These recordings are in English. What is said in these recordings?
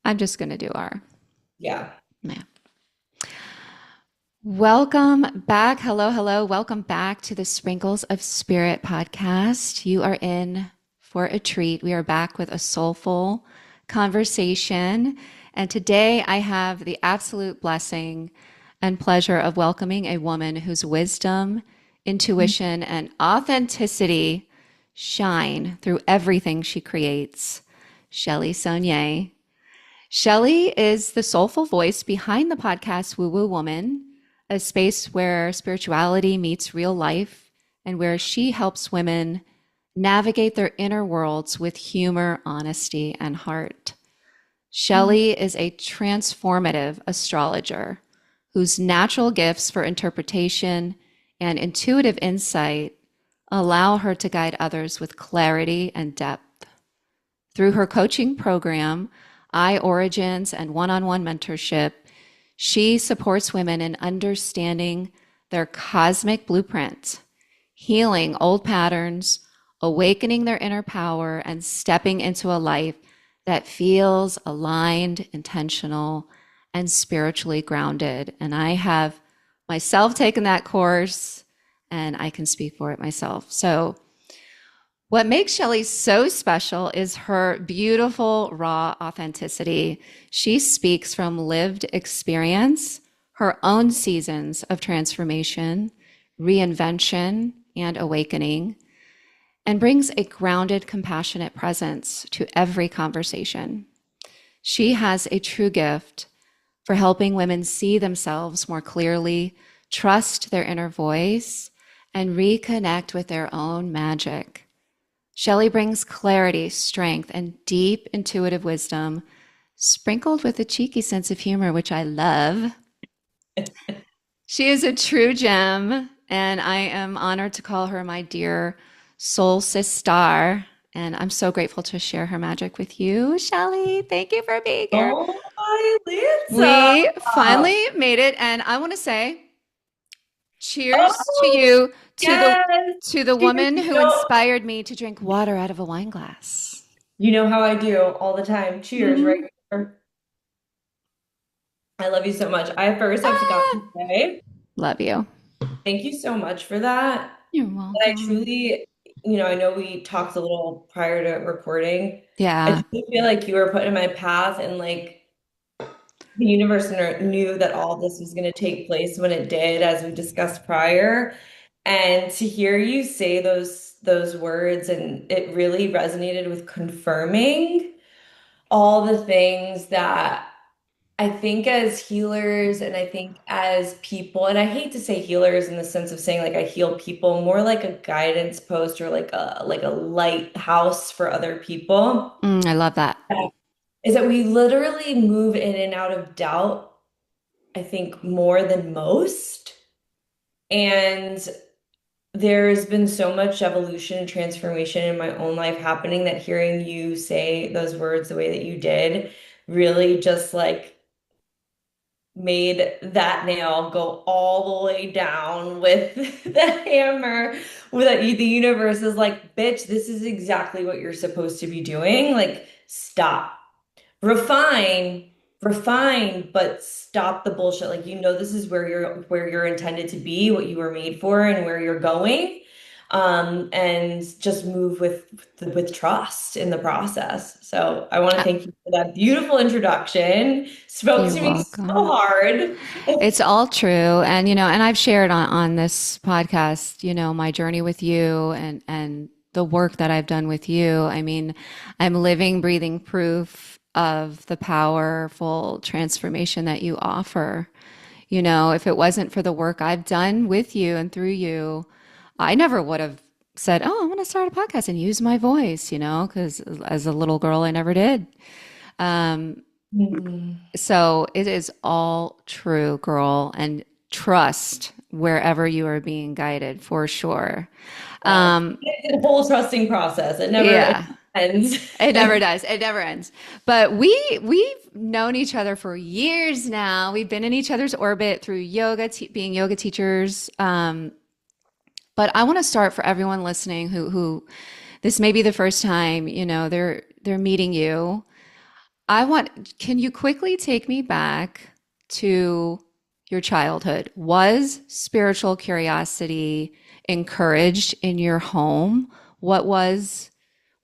I'm just going to do our, Yeah. yeah. Welcome back. Hello, hello. Welcome back to the Sprinkles of Spirit podcast. You are in for a treat. We are back with a soulful conversation. And today I have the absolute blessing and pleasure of welcoming a woman whose wisdom, intuition, and authenticity shine through everything she creates. Shelly Saunier. Shelly is the soulful voice behind the podcast Woo Woo Woman, a space where spirituality meets real life and where she helps women navigate their inner worlds with humor, honesty, and heart. Shelly is a transformative astrologer whose natural gifts for interpretation and intuitive insight allow her to guide others with clarity and depth. Through her coaching program, iOrigins, and one-on-one mentorship, she supports women in understanding their cosmic blueprint, healing old patterns, awakening their inner power, and stepping into a life that feels aligned, intentional, and spiritually grounded. And I have myself taken that course, and I can speak for it myself. So what makes Shelly so special is her beautiful, raw authenticity. She speaks from lived experience, her own seasons of transformation, reinvention, and awakening, and brings a grounded, compassionate presence to every conversation. She has a true gift for helping women see themselves more clearly, trust their inner voice, and reconnect with their own magic. Shelly brings clarity, strength, and deep intuitive wisdom, sprinkled with a cheeky sense of humor, which I love. She is a true gem, and I am honored to call her my dear soul siSTAR. And I'm so grateful to share her magic with you, Shelly. Thank you for being here. Oh my Lisa. We finally made it, and I want to say cheers to Oh you, yes. to the You woman who know, inspired me to drink water out of a wine glass. you know how I do all the time. Cheers, right Mhm. here. I love you so much. I first have got Ah, to say love you. thank you so much for that. You're And I welcome. truly, I know we talked a little prior to recording. I Yeah. truly feel like you were put in my path and like the universe knew that all this was going to take place when it did, as we discussed prior. And to hear you say those words, and it really resonated with confirming all the things that I think as healers and I think as people, and I hate to say healers in the sense of saying like I heal people, more like a guidance post or like a lighthouse for other people, I love that. is that we literally move in and out of doubt, I think more than most. And there's been so much evolution and transformation in my own life happening that hearing you say those words the way that you did really just like made that nail go all the way down with the hammer with that the universe is like, bitch, this is exactly what you're supposed to be doing. Like, stop. Refine, refine, but stop the bullshit. Like, this is where you're intended to be, what you were made for, and where you're going. And just move with trust in the process. So I want to Uh, thank you for that beautiful introduction. Spoke You're to me so welcome. hard. It's all true. And, and I've shared on this podcast, my journey with you and the work that I've done with you. I mean, I'm living, breathing proof of the powerful transformation that you offer. If it wasn't for the work I've done with you and through you, I never would have said, "Oh, I'm going to start a podcast and use my voice," because as a little girl, I never did. Um, Mm. so it is all true, girl, and trust wherever you are being guided for sure. Yes. Um, It's a whole trusting process. It never yeah, ends. it never does. It never ends. But we've known each other for years now. We've been in each other's orbit through yoga, being yoga teachers. But I want to start for everyone listening who this may be the first time, they're meeting you. Can you quickly take me back to your childhood? Was spiritual curiosity encouraged in your home? What was,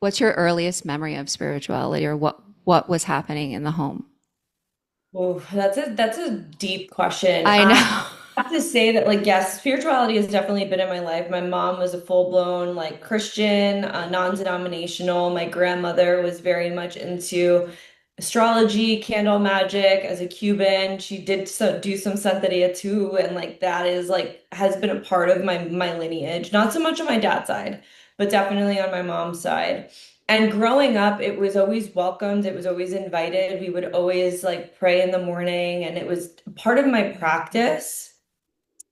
what's your earliest memory of spirituality, or what was happening in the home? Oh, that's a deep question. I I know. have to say that, like, yes, spirituality has definitely been in my life. My mom was a full-blown like Christian, non-denominational. My grandmother was very much into astrology, candle magic. As a Cuban, she did do some Santeria too, and like that is like has been a part of my lineage. Not so much on my dad's side, but definitely on my mom's side. And growing up, it was always welcomed, it was always invited. We would always like pray in the morning, and it was part of my practice.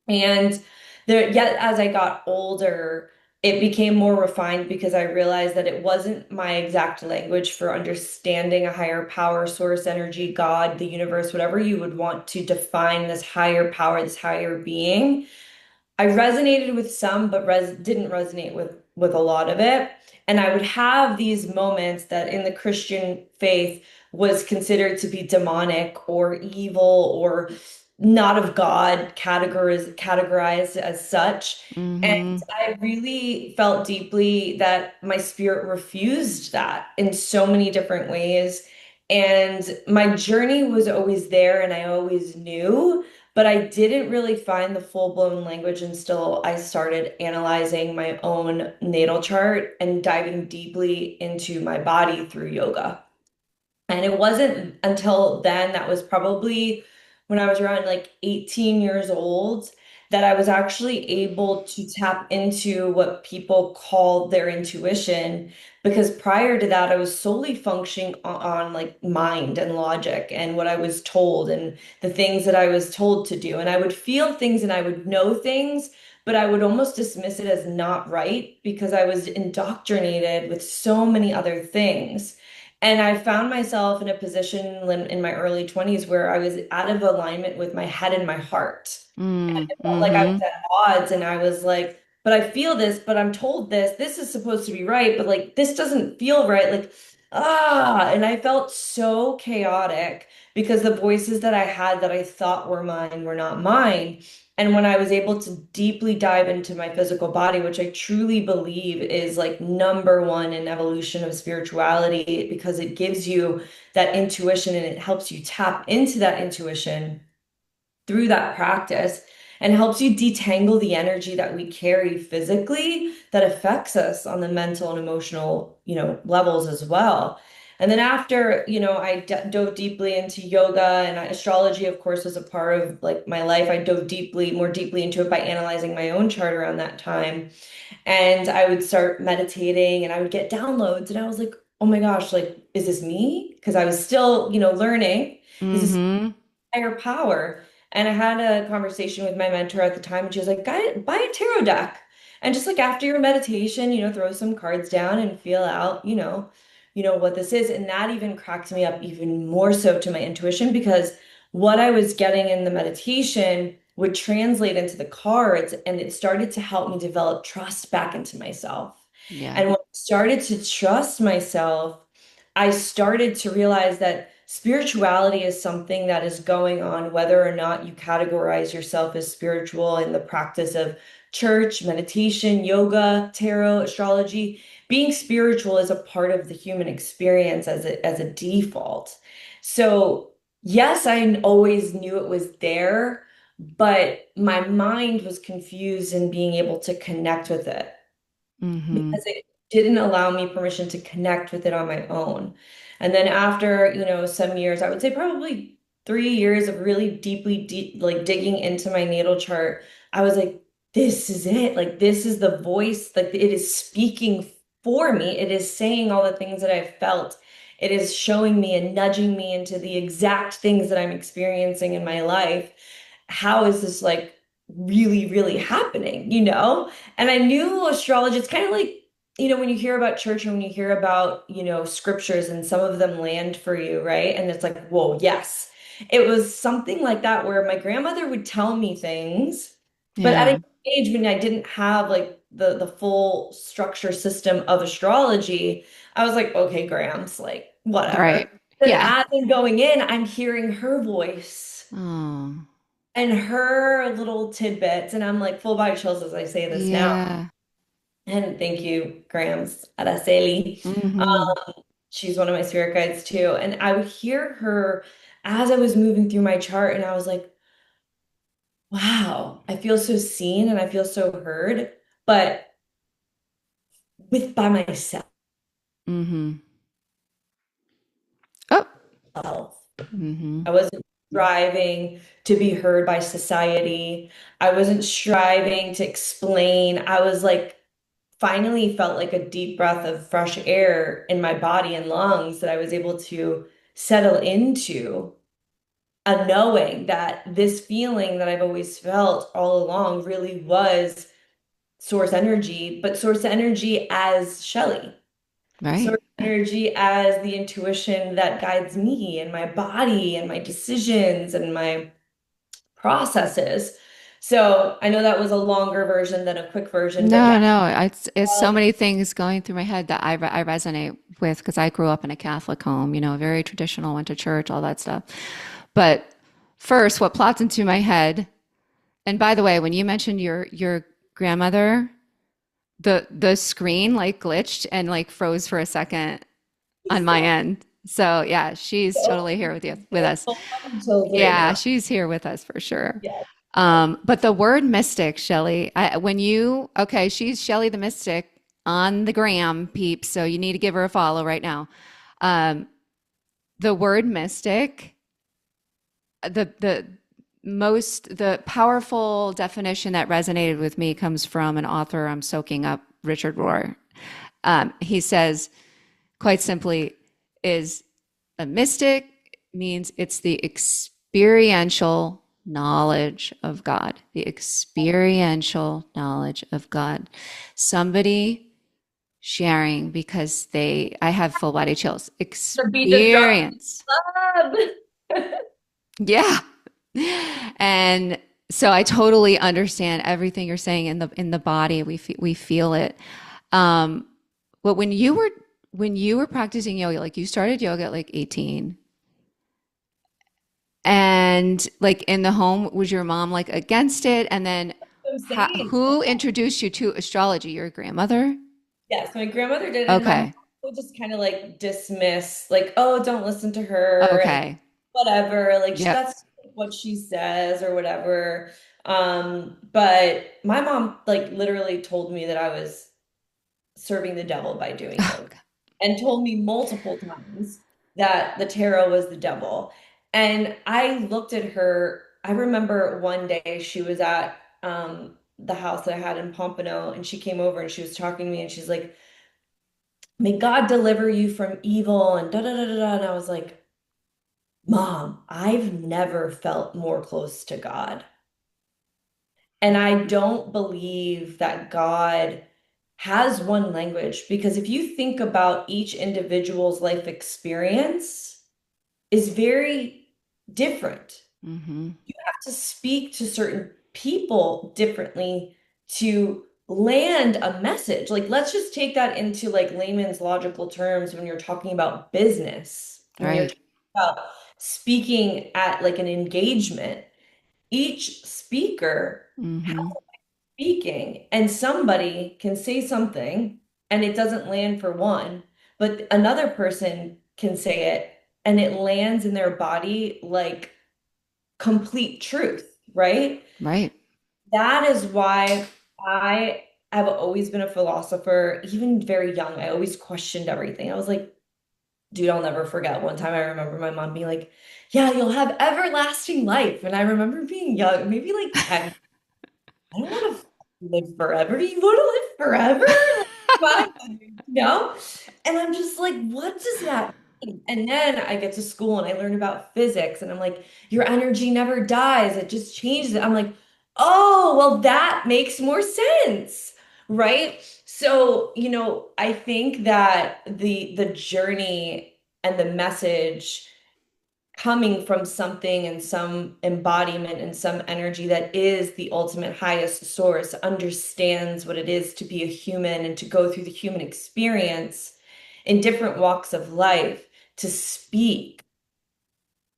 And there, yet as I got older, it became more refined because I realized that it wasn't my exact language for understanding a higher power, source energy, God, the universe, whatever you would want to define this higher power, this higher being. I resonated with some, but didn't resonate with a lot of it. And I would have these moments that in the Christian faith was considered to be demonic or evil or not of God, categorized as such. And Hmm. I really felt deeply that my spirit refused that in so many different ways. And my journey was always there, and I always knew. But I didn't really find the full-blown language until I started analyzing my own natal chart and diving deeply into my body through yoga. And it wasn't until then, that was probably when I was around like 18 years old, that I was actually able to tap into what people call their intuition. Because prior to that, I was solely functioning on like mind and logic and what I was told and the things that I was told to do. And I would feel things and I would know things, but I would almost dismiss it as not right because I was indoctrinated with so many other things. And I found myself in a position in my early 20s where I was out of alignment with my head and my heart. I felt like I was Mm-hmm. at odds, and I was like, but I feel this, but I'm told this. This is supposed to be right, but like this doesn't feel right. Like, and I felt so chaotic because the voices that I had that I thought were mine were not mine. And when I was able to deeply dive into my physical body, which I truly believe is like number one in evolution of spirituality, because it gives you that intuition and it helps you tap into that intuition through that practice and helps you detangle the energy that we carry physically that affects us on the mental and emotional, levels as well. And then after, I dove deeply into yoga, and astrology, of course, was a part of like my life. I dove more deeply into it by analyzing my own chart around that time. And I would start meditating and I would get downloads, and I was like, oh my gosh, like, is this me? Because I was still, learning. Is this Mm-hmm. higher power? And I had a conversation with my mentor at the time, and she was like, buy a tarot deck. And just like after your meditation, throw some cards down and feel out, what this is. And that even cracked me up even more so to my intuition, because what I was getting in the meditation would translate into the cards, and it started to help me develop trust back into myself. Yeah. And when I started to trust myself, I started to realize that spirituality is something that is going on, whether or not you categorize yourself as spiritual in the practice of church, meditation, yoga, tarot, astrology. Being spiritual is a part of the human experience as a default. So, yes, I always knew it was there, but my mind was confused in being able to connect with it Mm-hmm. because it didn't allow me permission to connect with it on my own. And then after, some years, I would say probably 3 years of really like digging into my natal chart, I was like, this is it. Like, this is the voice. Like, it is speaking for me. It is saying all the things that I've felt. It is showing me and nudging me into the exact things that I'm experiencing in my life. How is this like really, really happening, And I knew astrology, it's kind of like, when you hear about church and when you hear about, scriptures and some of them land for you, right? And it's like, whoa, yes. It was something like that where my grandmother would tell me things, but at a Yeah. age when I didn't have like the full structure system of astrology, I was like, okay, Grams, like whatever. Right. Then Yeah. as I'm going in, I'm hearing her voice Oh, and her little tidbits. And I'm like full body chills as I say this now. yeah. And thank you, Grams, Araceli. Mm-hmm. She's one of my spirit guides too. And I would hear her as I was moving through my chart, and I was like, wow, I feel so seen and I feel so heard, but with by myself. Mm-hmm. Oh. I Mm-hmm. wasn't striving to be heard by society. I wasn't striving to explain. I was like, finally felt like a deep breath of fresh air in my body and lungs that I was able to settle into a knowing that this feeling that I've always felt all along really was source energy, but source energy as Shelly, Right. source energy as the intuition that guides me and my body and my decisions and my processes. So I know that was a longer version than a quick version, but yeah. No, no, it's so Um, many things going through my head that I resonate with because I grew up in a Catholic home, very traditional, went to church, all that stuff. But first, what plots into my head, and by the way, when you mentioned your grandmother, the screen like glitched and like froze for a second on my end. So yeah, she's totally here with us. full body chills right Yeah, now. she's here with us for sure. Yeah. But the word mystic, Shelly, okay, she's Shelly the Mystic on the gram, peeps. So you need to give her a follow right now. Um, the word mystic, the powerful definition that resonated with me comes from an author I'm soaking up, Richard Rohr. He says, quite simply, is a mystic means it's the experiential knowledge of God, the experiential knowledge of God. Somebody sharing because I have full body chills, To beat the drum. experience. Love. Yeah. And so I totally understand everything you're saying in the body. We feel it. Um, but when you were practicing yoga, like you started yoga at like 18, and like in the home, was your mom like against it? And then I'm saying. who introduced you to astrology? Your grandmother? Yes, my grandmother did, and my mom Okay. would just kind of like dismiss, like, oh, don't listen to her and Okay. whatever. Like Yep. that's what she says or whatever. But my mom like literally told me that I was serving the devil by doing yoga and told me multiple times that the tarot was the devil. And I looked at her. I remember one day she was at the house that I had in Pompano, and she came over and she was talking to me, and she's like, may God deliver you from evil and da da da da da. And I was like, Mom, I've never felt more close to God. And I don't believe that God has one language because if you think about each individual's life experience is very different. Mm-hmm. You have to speak to certain people differently to land a message. Like, let's just take that into like layman's logical terms when you're talking about business, when you're Right. talking about speaking at like an engagement. Each speaker Mm-hmm. speaking and somebody can say something and it doesn't land for one, but another person can say it and it lands in their body like complete truth, right? Right. That is why I have always been a philosopher, even very young. I always questioned everything. I was like, dude, I'll never forget. One time I remember my mom being like, yeah, you'll have everlasting life. And I remember being young, maybe like 10. I don't want to live forever. Do you want to live forever? Like, no. And I'm just like, what does that mean? And then I get to school and I learn about physics, and I'm like, your energy never dies. It just changes it. I'm like, oh, well, that makes more sense. Right? So, I think that the journey and the message coming from something and some embodiment and some energy that is the ultimate highest source, understands what it is to be a human and to go through the human experience in different walks of life, to speak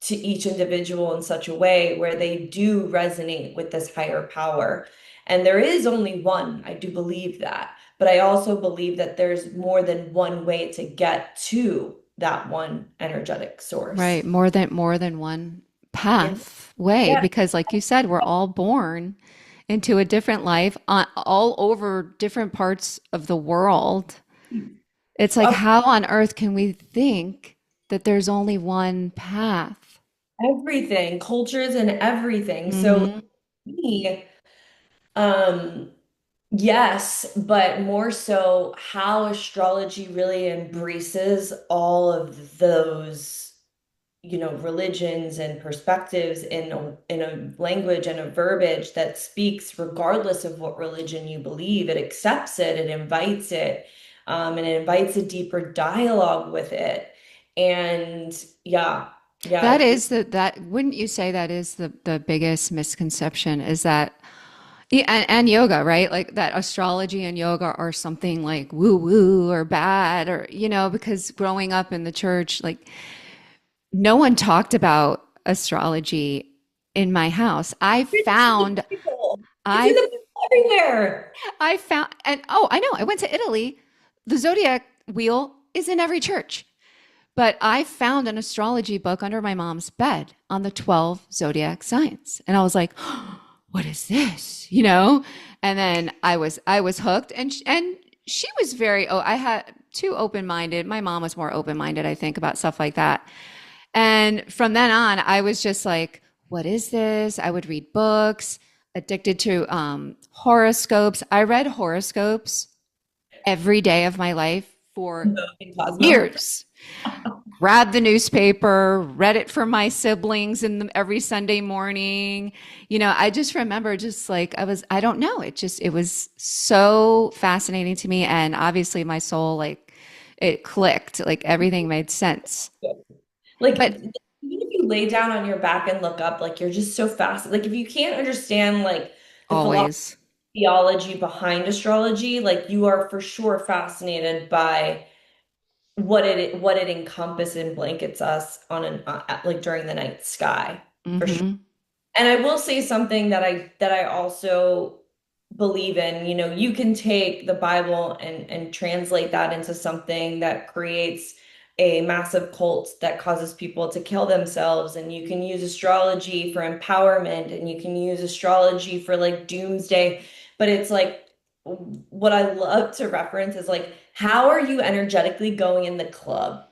to each individual in such a way where they do resonate with this higher power. And there is only one, I do believe that. But I also believe that there's more than one way to get to that one energetic Right. source. More than one Yeah. pathway, Yeah. because like you said, we're all born into a different life all over different parts of the world. It's like, Of how on earth can we think that there's only one path? everything, cultures and everything. So Hmm. me, um, yes, but more so how astrology really embraces all of those, religions and perspectives in a language and a verbiage that speaks regardless of what religion you believe. It accepts it, it invites it, and it invites a deeper dialogue with it. And yeah, yeah, That is that wouldn't you say that is the biggest misconception is that yeah, and yoga, right? Like that astrology and yoga are something like woo woo or bad or because growing up in the church, like no one talked about astrology in my house. it's in the Bible. It's in I the Bible everywhere. I found and oh, I know. I went to Italy. The zodiac wheel is in every church. But I found an astrology book under my mom's bed on the 12 zodiac signs. And I was like, oh, what is this? And then I was hooked and she was very I had too open-minded. My mom was more open-minded, I think, about stuff like that. And from then on, I was just like, what is this? I would read books, addicted to horoscopes. I read horoscopes every day of my life for In Cosmo. years. Grabbed the newspaper, read it for my siblings every Sunday morning. I just remember just like I don't know, it was so fascinating to me. And obviously my soul, like it clicked, like everything made sense. Like, But even if you lay down on your back and look up, like you're just so fast. Like if you can't understand like the philosophy always. theology behind astrology, like you are for sure fascinated by what it encompasses and blankets us on an like during the night sky, for sure. Hmm. And I will say something that I also believe in. You can take the Bible and translate that into something that creates a massive cult that causes people to kill themselves. And you can use astrology for empowerment, and you can use astrology for like doomsday. But it's like what I love to reference is like, how are you energetically going in the club?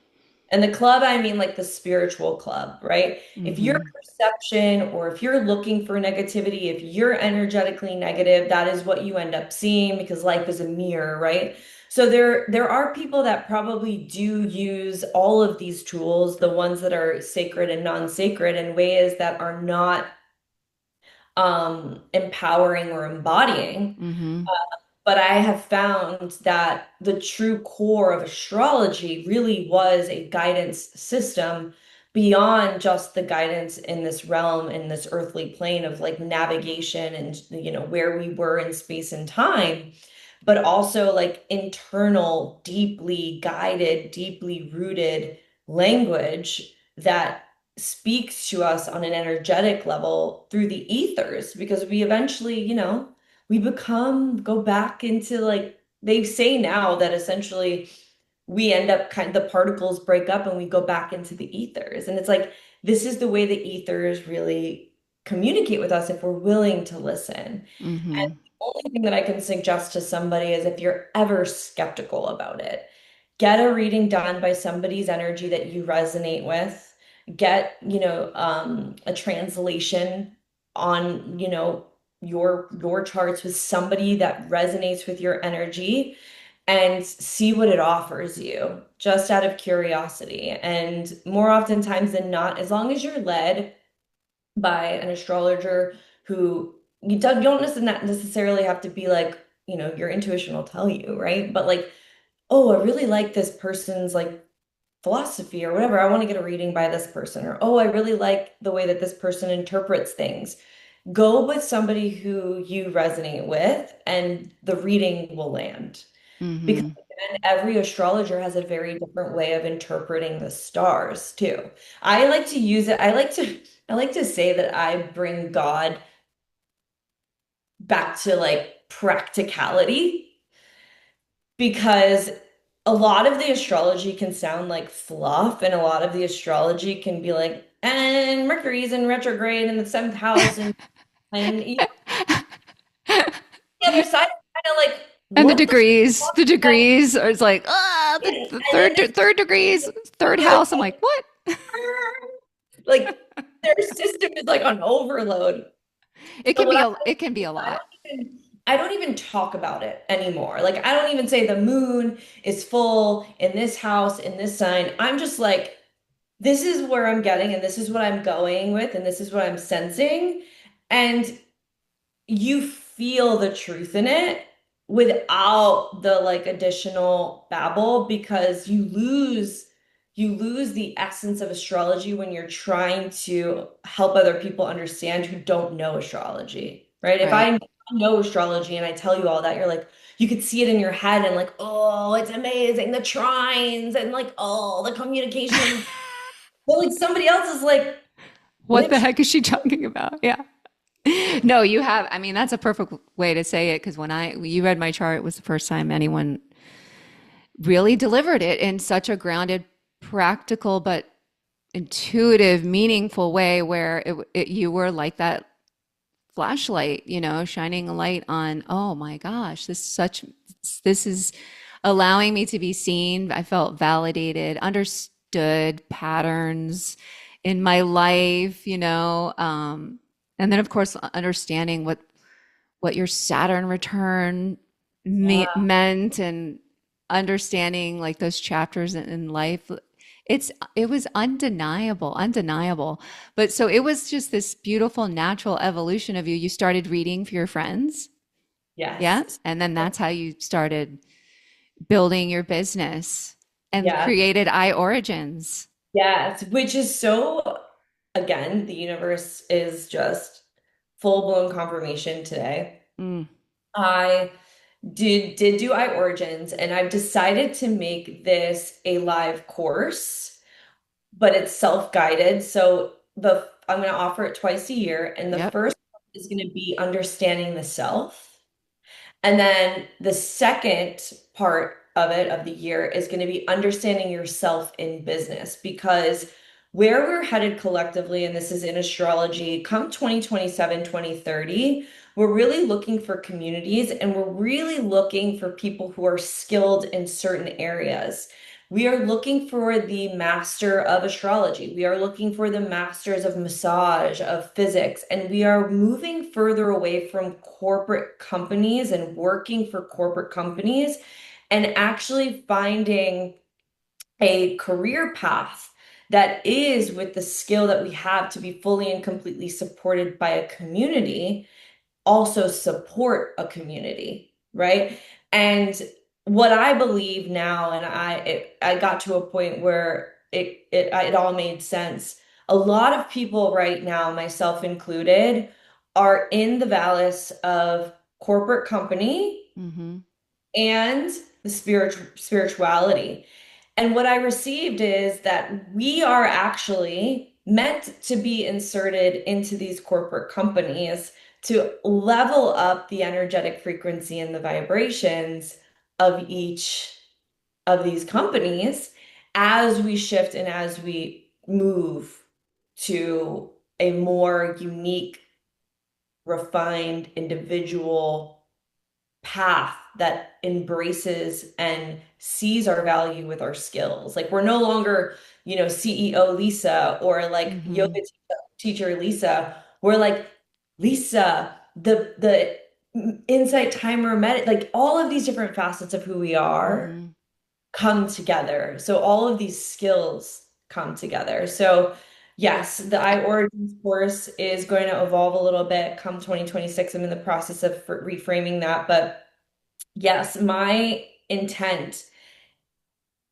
And the club, I mean like the spiritual club, right? If your Hmm. perception or if you're looking for negativity, if you're energetically negative, that is what you end up seeing because life is a mirror, right? So there are people that probably do use all of these tools, the ones that are sacred and non-sacred, in ways that are not empowering or embodying. Hmm. But I have found that the true core of astrology really was a guidance system beyond just the guidance in this realm, in this earthly plane of like navigation and, where we were in space and time, but also like internal, deeply guided, deeply rooted language that speaks to us on an energetic level through the ethers because we eventually, we go back into like they say now that essentially we end up the particles break up and we go back into the ethers. And it's like this is the way the ethers really communicate with us if we're willing to listen. And Hmm. the only thing that I can suggest to somebody is if you're ever skeptical about it, get a reading done by somebody's energy that you resonate with. Get, a translation on, your charts with somebody that resonates with your energy and see what it offers you just out of curiosity. And more oftentimes than not, as long as you're led by an astrologer who you don't necessarily have to be like, your intuition will tell you, right? But like, oh, I really like this person's like philosophy or whatever. I want to get a reading by this person. Or, oh, I really like the way that this person interprets things. Go with somebody who you resonate with, and the reading will land. Mm-hmm. And every astrologer has a very different way of interpreting the stars too. I like to use it. I like to say that I bring God back to like practicality because a lot of the astrology can sound like fluff and a lot of the astrology can be like, and Mercury's in retrograde in the seventh house and you know, the other side is kind of like, And what the fuck? the Like, degrees are it's like, the and then this third degrees, third like, house. I'm like, what? like their system is like on overload. So what I It can be a I lot. don't I don't even talk about it anymore. Like I don't even say the moon is full in this house in this sign. I'm just like this is where I'm getting and this is what I'm going with and this is what I'm sensing. And you feel the truth in it without the like additional babble because you lose the essence of astrology when you're trying to help other people understand who don't know astrology, right? If Right. I know astrology and I tell you all that, you're like, you could see it in your head and like, oh, it's amazing, the trines and like, oh, the communication. But like somebody else is like, What the bitch, heck is she talking about? Yeah. No, you have. I mean, that's a perfect way to say it because you read my chart, it was the first time anyone really delivered it in such a grounded, practical, but intuitive, meaningful way where you were like that flashlight, shining a light on, oh my gosh, this is allowing me to be seen. I felt validated, understood patterns in my life, and then of course understanding what your Saturn return yeah, meant and understanding like those chapters in life. It was undeniable. But so it was just this beautiful natural evolution of you. You started reading for your friends, yeah, yes. and then that's how you started building your business and Yeah. created iOrigins. Yes, which is so, again, the universe is just full-blown confirmation today. Mm, I did do iOrigins and I've decided to make this a live course, but it's self-guided. So the I'm going to offer it twice a year and the yep. first is going to be understanding the self. And then the second part of it, of the year, is going to be understanding yourself in business because where we're headed collectively, and this is in astrology, come 2027, 2030, we're really looking for communities and we're really looking for people who are skilled in certain areas. We are looking for the master of astrology. We are looking for the masters of massage, of physics, and we are moving further away from corporate companies and working for corporate companies and actually finding a career path that is with the skill that we have to be fully and completely supported by a community also support a community, right? And what I believe now, and I got to a point where it all made sense. A lot of people right now, myself included, are in the vallis of corporate company Mm-hmm. and the spirituality. And what I received is that we are actually meant to be inserted into these corporate companies to level up the energetic frequency and the vibrations of each of these companies as we shift and as we move to a more unique, refined, individual path that embraces and sees our value with our skills. Like we're no longer, CEO Lisa or like Mm-hmm. yoga teacher Lisa. We're like Lisa, the insight timer like all of these different facets of who we are Mm-hmm. come together. So all of these skills come together. So yes, the iOrigins course is going to evolve a little bit come 2026. I'm in the process of reframing that, but yes, my intent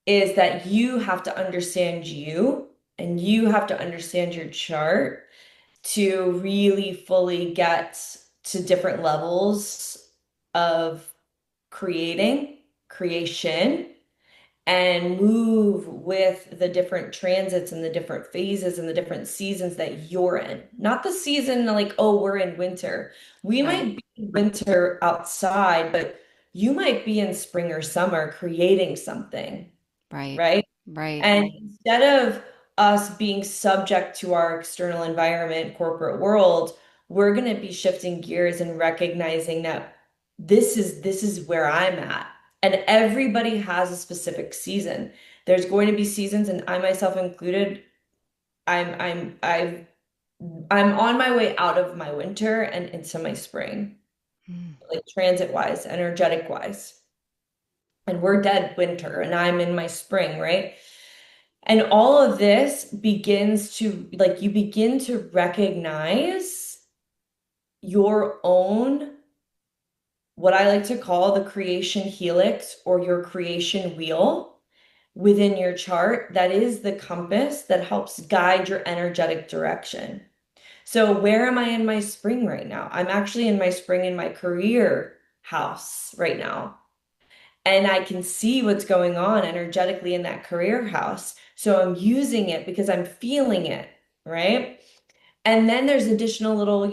is that you have to understand you and you have to understand your chart to really fully get to different levels of creating. creation and move with the different transits and the different phases and the different seasons that you're in. Not the season like, oh, we're in winter. We Right. might be in winter outside, but you might be in spring or summer creating something, Right. right? Right. And instead of us being subject to our external environment, corporate world, we're going to be shifting gears and recognizing that this is where I'm at. And everybody has a specific season. There's going to be seasons, and I myself included, I'm I'm I've I'm on my way out of my winter and into my spring, Mm. like transit wise, energetic wise. And we're dead winter, and I'm in my spring, right? And all of this begins to, like, you begin to recognize your own, what I like to call the creation helix or your creation wheel within your chart. That is the compass that helps guide your energetic direction. So, where am I in my spring right now? I'm actually in my spring in my career house right now. And I can see what's going on energetically in that career house. So I'm using it because I'm feeling it, right? And then there's additional little,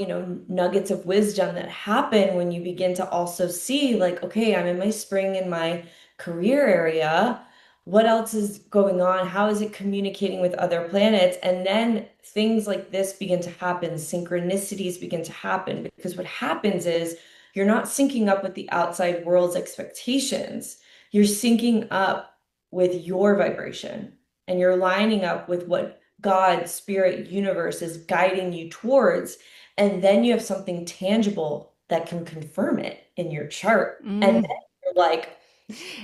nuggets of wisdom that happen when you begin to also see, like, okay, I'm in my spring in my career area. What else is going on? How is it communicating with other planets? And then things like this begin to happen, synchronicities begin to happen, because what happens is you're not syncing up with the outside world's expectations. You're syncing up with your vibration and you're lining up with what God, spirit, universe is guiding you towards. And then you have something tangible that can confirm it in your chart. And then Mm. you're like,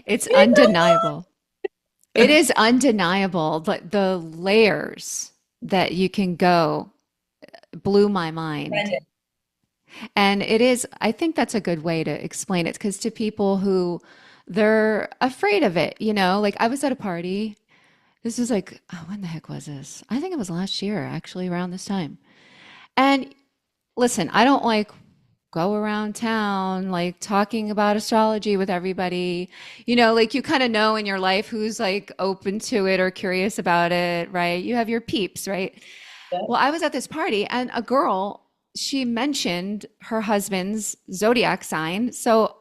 It's you undeniable. It know is undeniable, but the layers that you can go blew my mind. what? And it is, I think that's a good way to explain it because to people who they're afraid of it, like I was at a party. This was like, oh, when the heck was this? I think it was last year, actually, around this time. And listen, I don't like go around town like talking about astrology with everybody. Like you kind of know in your life who's like open to it or curious about it, right? You have your peeps, right? Well, I was at this party and a girl, she mentioned her husband's zodiac sign. So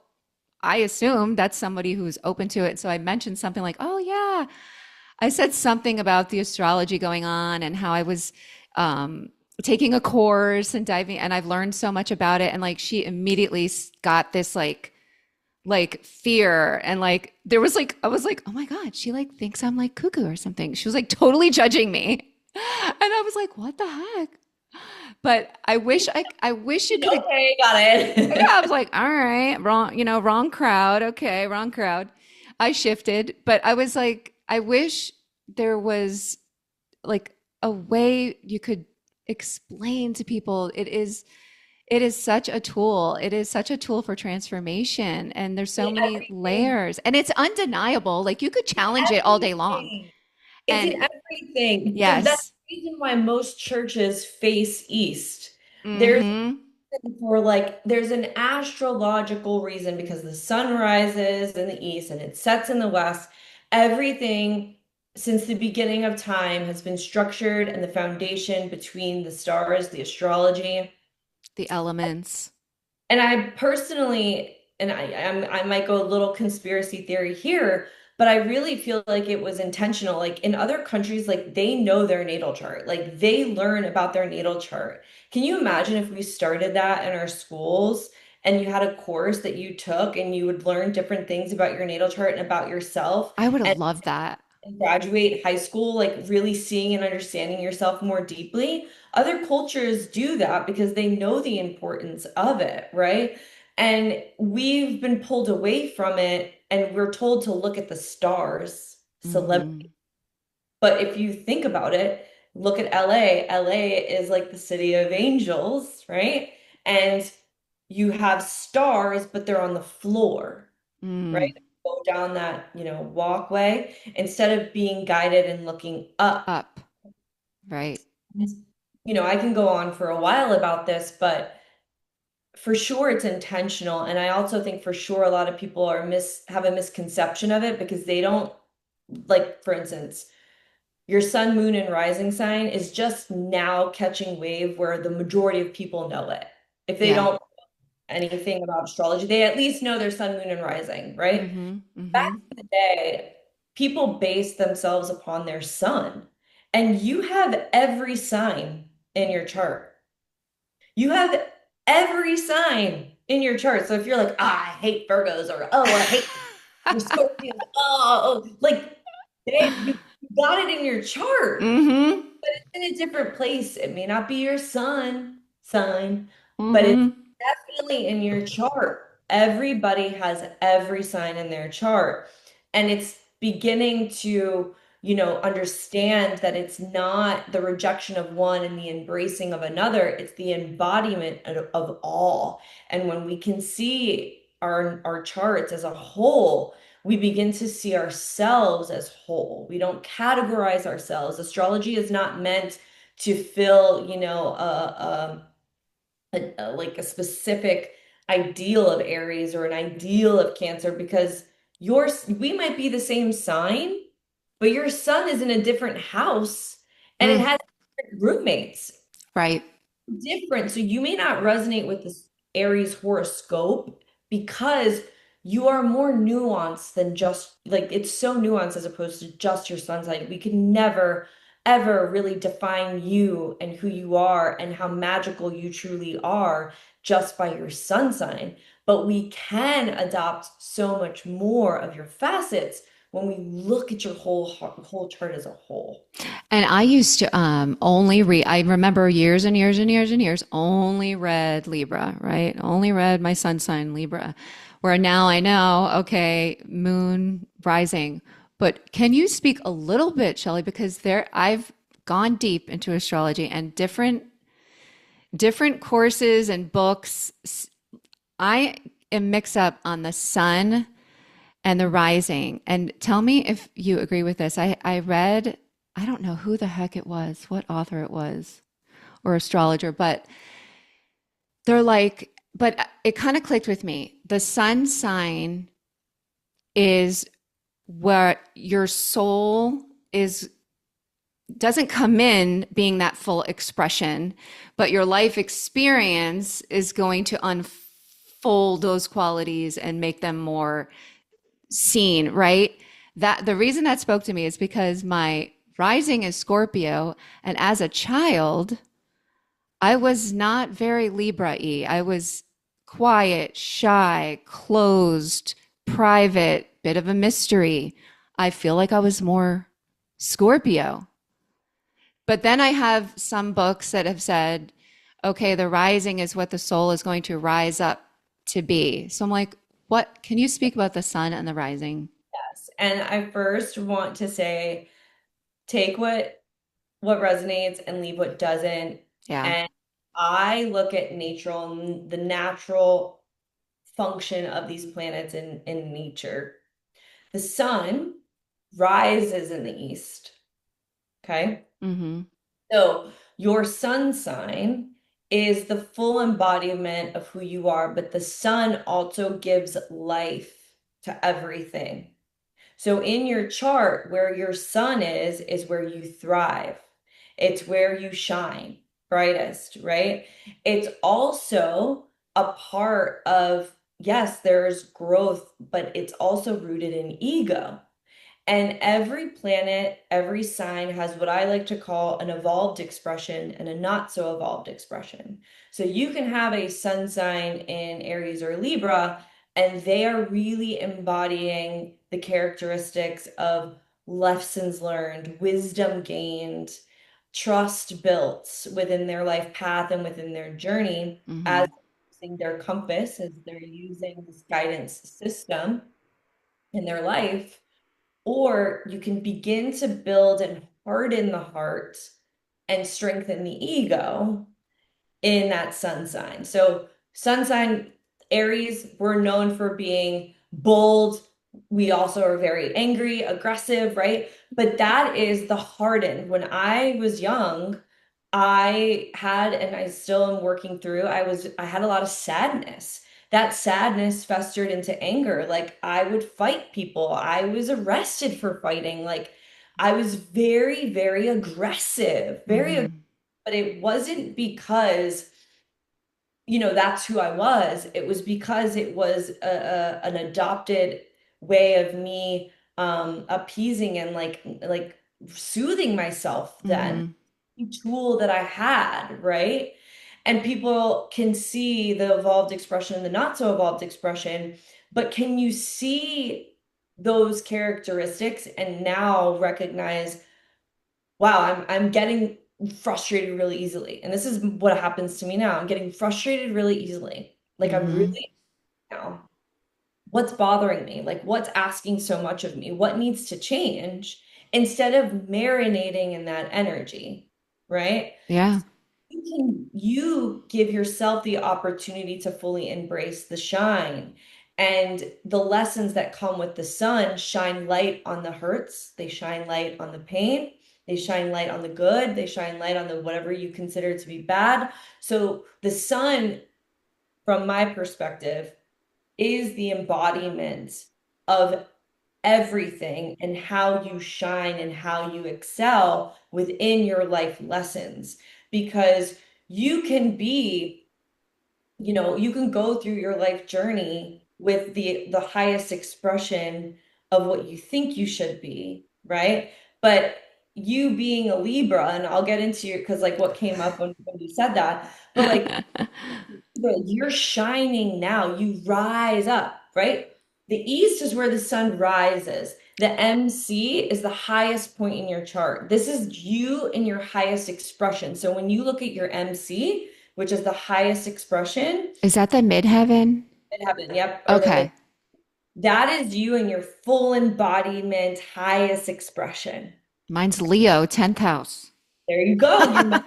I assumed that's somebody who's open to it. So I mentioned something like, oh, yeah. I said something about the astrology going on and how I was taking a course and diving, and I've learned so much about it. And like she immediately got this like fear and like there was like I was like, oh my God, she like thinks I'm like cuckoo or something. She was like totally judging me. And I was like, what the heck? But I wish you could have. Okay, got Yeah, it. I was like, all right, wrong, wrong crowd. Okay, wrong crowd. I shifted, but I was like, I wish there was like a way you could explain to people it is such a tool. It is such a tool for transformation and there's so many Everything. layers and it's undeniable. Like you could challenge it all day long. Everything. It's in And everything. That's yes. the reason why most churches face east. There's Mhm. for like there's an astrological reason because the sun rises in the east and it sets in the west. Everything since the beginning of time has been structured and the foundation between the stars, the astrology. The elements. And I personally, and I might go a little conspiracy theory here, but I really feel like it was intentional. Like in other countries, like they know their natal chart, like they learn about their natal chart. Can you imagine if we started that in our schools and you had a course that you took and you would learn different things about your natal chart and about yourself? I would have loved that. And graduate high school, like really seeing and understanding yourself more deeply. Other cultures do that because they know the importance of it, right? And we've been pulled away from it and we're told to look at the stars, celebrity. Mhm. But if you think about it, look at LA. LA is like the city of angels, right? And you have stars, but they're on the floor, right? Mm. Go down that, walkway instead of being guided and looking up. Up. Right. I can go on for a while about this, but for sure it's intentional. And I also think for sure a lot of people have a misconception of it because they don't, like, for instance, your sun, moon, and rising sign is just now catching wave where the majority of people know it. If they Yeah. don't know anything about astrology, they at least know their sun, moon, and rising, right? Mm-hmm. Back Mm-hmm. in the day, people based themselves upon their sun, and you have every sign in your chart. You have every sign in your chart. So if you're like, I hate Virgos, or oh, I hate the Scorpios, like you got it in your chart Mm-hmm. in a different place. It may not be your sun sign, but it's Mm-hmm. definitely in your chart. Everybody has every sign in their chart. And it's beginning to, understand that it's not the rejection of one and the embracing of another, it's the embodiment of all. And when we can see our charts as a whole, we begin to see ourselves as whole. We don't categorize ourselves. Astrology is not meant to fill, like a specific ideal of Aries or an ideal of Cancer because we might be the same sign, but your sun is in a different house and it Mm. has different roommates Right. different. So you may not resonate with this Aries horoscope because you are more nuanced than just like it's so nuanced as opposed to just your sun sign. We can never, ever really define you and who you are and how magical you truly are just by your sun sign. But we can adopt so much more of your facets when we look at your whole chart as a whole. And I used to only read, I remember years and years and years and years, only read Libra, right? Only read my sun sign, Libra, where now I know, okay, moon rising. But can you speak a little bit, Shelley? Because I've gone deep into astrology and different courses and books. I am mixed up on the sun and the rising. And tell me if you agree with this. I read, I don't know who the heck it was, what author it was, or astrologer, but but it kind of clicked with me. The sun sign is where your soul is doesn't come in being that full expression, but your life experience is going to unfold those qualities and make them more seen, right? That the reason that spoke to me is because my rising is Scorpio, and as a child, I was not very Libra-y. I was quiet, shy, closed, private, bit of a mystery. I feel like I was more Scorpio. But then I have some books that have said, okay, the rising is what the soul is going to rise up to be. So I'm like, what can you speak about the sun and the rising? Yes. And I first want to say, take what resonates and leave what doesn't. Yeah. And I look at the natural function of these planets in nature. The sun rises in the east. Okay. Mm-hmm. So your sun sign is the full embodiment of who you are, but the sun also gives life to everything. So in your chart, where your sun is where you thrive. It's where you shine brightest, right? It's also a part of, yes, there's growth, but it's also rooted in ego. And every planet, every sign has what I like to call an evolved expression and a not so evolved expression. So you can have a sun sign in Aries or Libra, and they are really embodying the characteristics of lessons learned, wisdom gained, trust built within their life path and within their journey Mm-hmm. as using their compass, as they're using this guidance system in their life, or you can begin to build and harden the heart and strengthen the ego in that sun sign. So, sun sign Aries, we're known for being bold. We also are very angry, aggressive, right? But that is the hardened. When I was young, I had, and I still am working through, I had a lot of sadness. That sadness festered into anger. Like I would fight people. I was arrested for fighting. Like I was very, very aggressive, Hmm. but it wasn't because, that's who I was. It was because it was an adopted way of me appeasing and like soothing myself then Hmm. tool that I had, right? And people can see the evolved expression and the not so evolved expression, but can you see those characteristics and now recognize, wow, I'm getting frustrated really easily. And this is what happens to me now. I'm getting frustrated really easily. Like I'm Hmm. really now. What's bothering me? Like what's asking so much of me? What needs to change instead of marinating in that energy, right? Yeah. You give yourself the opportunity to fully embrace the shine and the lessons that come with the sun shine light on the hurts, they shine light on the pain, they shine light on the good, they shine light on the whatever you consider to be bad. So the sun, from my perspective, is the embodiment of everything and how you shine and how you excel within your life lessons. Because you can be, you can go through your life journey with the highest expression of what you think you should be, right? But you being a Libra, and I'll get into your, because like what came up when you said that, but like you're shining now. You rise up, right? The east is where the sun rises. The MC is the highest point in your chart. This is you in your highest expression. So when you look at your MC, which is the highest expression Is that the midheaven? in heaven, yep, or the mid, Okay. that is you in your full embodiment, highest expression. Mine's Leo, 10th house. There you go.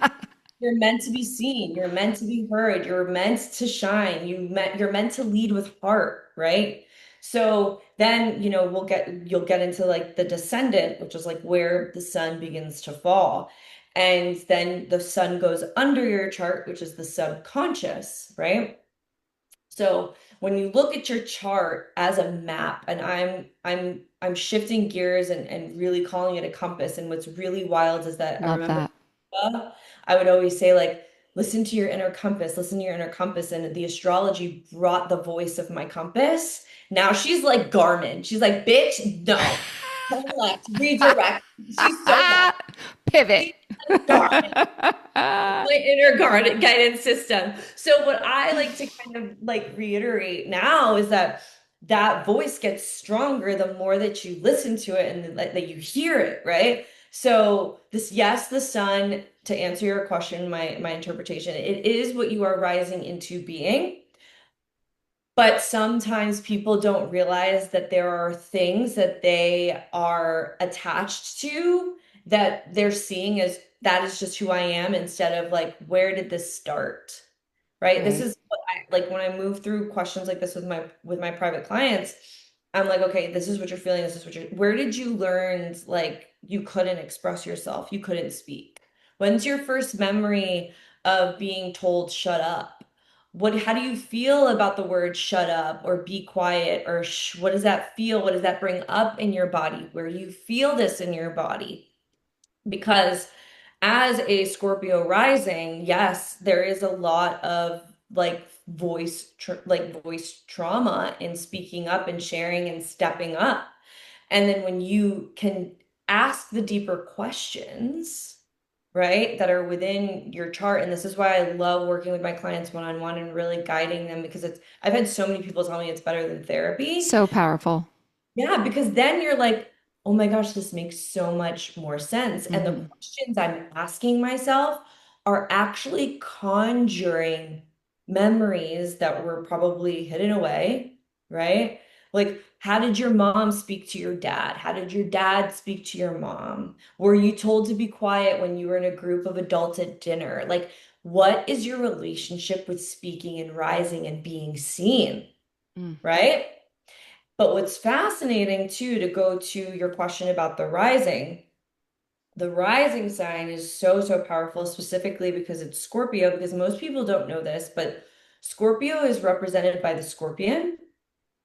You're meant to be seen. You're meant to be heard. You're meant to shine. You're meant to lead with heart, right? So then, you'll get into like the descendant, which is like where the sun begins to fall. And then the sun goes under your chart, which is the subconscious, right? So when you look at your chart as a map, and I'm shifting gears and really calling it a compass. And what's really wild is that I Love remember that. I would always say like, listen to your inner compass, listen to your inner compass. And the astrology brought the voice of my compass. Now she's like Garmin. She's like, bitch, no. Turn left, redirect. She's so bad. Pivot. She's like Garmin, my inner guard guidance system. So what I like to kind of like reiterate now is that that voice gets stronger the more that you listen to it and that you hear it, right? So this, yes, the sun, to answer your question, my interpretation, it is what you are rising into being. But sometimes people don't realize that there are things that they are attached to that they're seeing as that is just who I am instead of like, where did this start? Right? This Right. is what I like when I move through questions like this with my private clients. I'm like, okay, this is what you're feeling. This is what you're, where did you learn like you couldn't express yourself? You couldn't speak. When's your first memory of being told shut up? How do you feel about the word shut up or be quiet or what does that feel? What does that bring up in your body? Where do you feel this in your body? Because as a Scorpio rising, yes, there is a lot of like voice trauma in speaking up and sharing and stepping up. And then when you can ask the deeper questions, right, that are within your chart, and this is why I love working with my clients one-on-one and really guiding them because I've had so many people tell me it's better than therapy. So powerful. Yeah, because then you're like, oh my gosh, this makes so much more sense. And the Hmm. questions I'm asking myself are actually conjuring memories that were probably hidden away, right? Like, how did your mom speak to your dad? How did your dad speak to your mom? Were you told to be quiet when you were in a group of adults at dinner? Like, what is your relationship with speaking and rising and being seen, Mm. right? But what's fascinating too, to go to your question about the rising, the rising sign is so, so powerful, specifically because it's Scorpio, because most people don't know this, but Scorpio is represented by the scorpion,